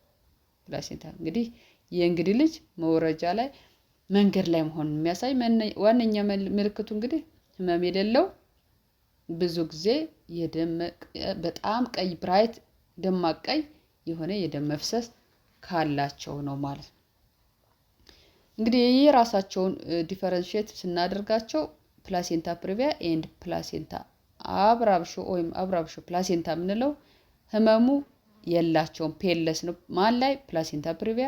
ፕላሴንታ እንግዲህ የእንግዲህ ልጅ መውረጃ ላይ መንገድ ላይ መሆኑን የሚያሳይ ዋነኛ ምልክቱ እንግዲህ ህመም የሌለው ብዙ ጊዜ በጣም ቀይ ብራይት ደማቅ ቀይ የሆነ የደም መፍሰስ ካላቸው ነው ማለት ነው። እንግዲህ የራሳቸውን ዲፈረንሺየት ስናደርጋቸው ፕላሴንታ ፕሪቪያ ኤንድ ፕላሴንታ አብራብሾ ወይም አብራብሾ ፕላሴንታ የምንለው ህመሙ የላቸውም፣ ፔንለስ ነው። ማን ላይ? ፕላሴንታ ፕሪቪያ።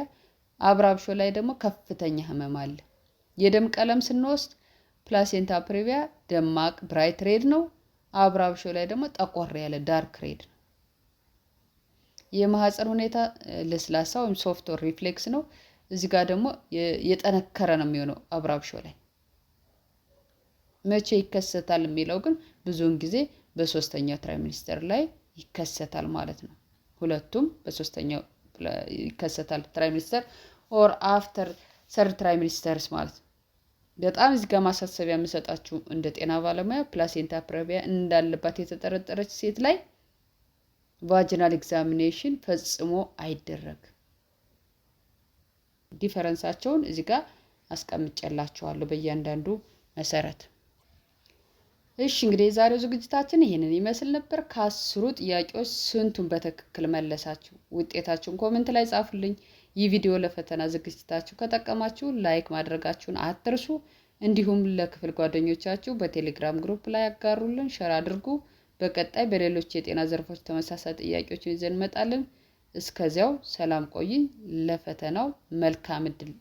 አብራብሾ ላይ ደግሞ ከፍተኛ ህመም አለ። የደም ቀለም ስንወስድ ፕላሴንታ ፕሪቪያ ደማቅ ብራይት ሬድ ነው። አብራብሾ ላይ ደግሞ ጠቆር ያለ ዳርክ ሬድ ነው። የማህፀን ሁኔታ ለስላሳ ወይም ሶፍት ኦር ሪፍሌክስ ነው። እዚህ ጋር ደግሞ የጠነከረ ነው የሚሆነው አብራብሾ ላይ። መቼ ይከሰታል የሚለው ግን ብዙውን ጊዜ በሶስተኛው ትራይሚኒስተር ላይ ይከሰታል ማለት ነው። ሁለቱም በሶስተኛው ይከሰታል፣ ትራይሚኒስተር ኦር አፍተር ሰርድ ትራይሚኒስተርስ ማለት ነው። በጣም እዚህ ጋር ማሳሰቢያ የምሰጣችሁ እንደ ጤና ባለሙያ ፕላሴንታ ፕሪቪያ እንዳለባት የተጠረጠረች ሴት ላይ ቫጂናል ኤግዛሚኔሽን ፈጽሞ አይደረግ። ዲፈረንሳቸውን እዚህ ጋር አስቀምጬላችኋለሁ በእያንዳንዱ መሰረት። እሺ እንግዲህ የዛሬው ዝግጅታችን ይሄንን ይመስል ነበር። ከ10 ጥያቄዎች ስንቱን በትክክል መለሳችሁ? ውጤታችሁን ኮሜንት ላይ ጻፉልኝ። ይህ ቪዲዮ ለፈተና ዝግጅታችሁ ከጠቀማችሁ ላይክ ማድረጋችሁን አትርሱ። እንዲሁም ለክፍል ጓደኞቻችሁ በቴሌግራም ግሩፕ ላይ ያጋሩልን፣ ሼር አድርጉ። በቀጣይ በሌሎች የጤና ዘርፎች ተመሳሳይ ጥያቄዎችን ይዘን እንመጣለን። እስከዚያው ሰላም ቆይ። ለፈተናው መልካም እድል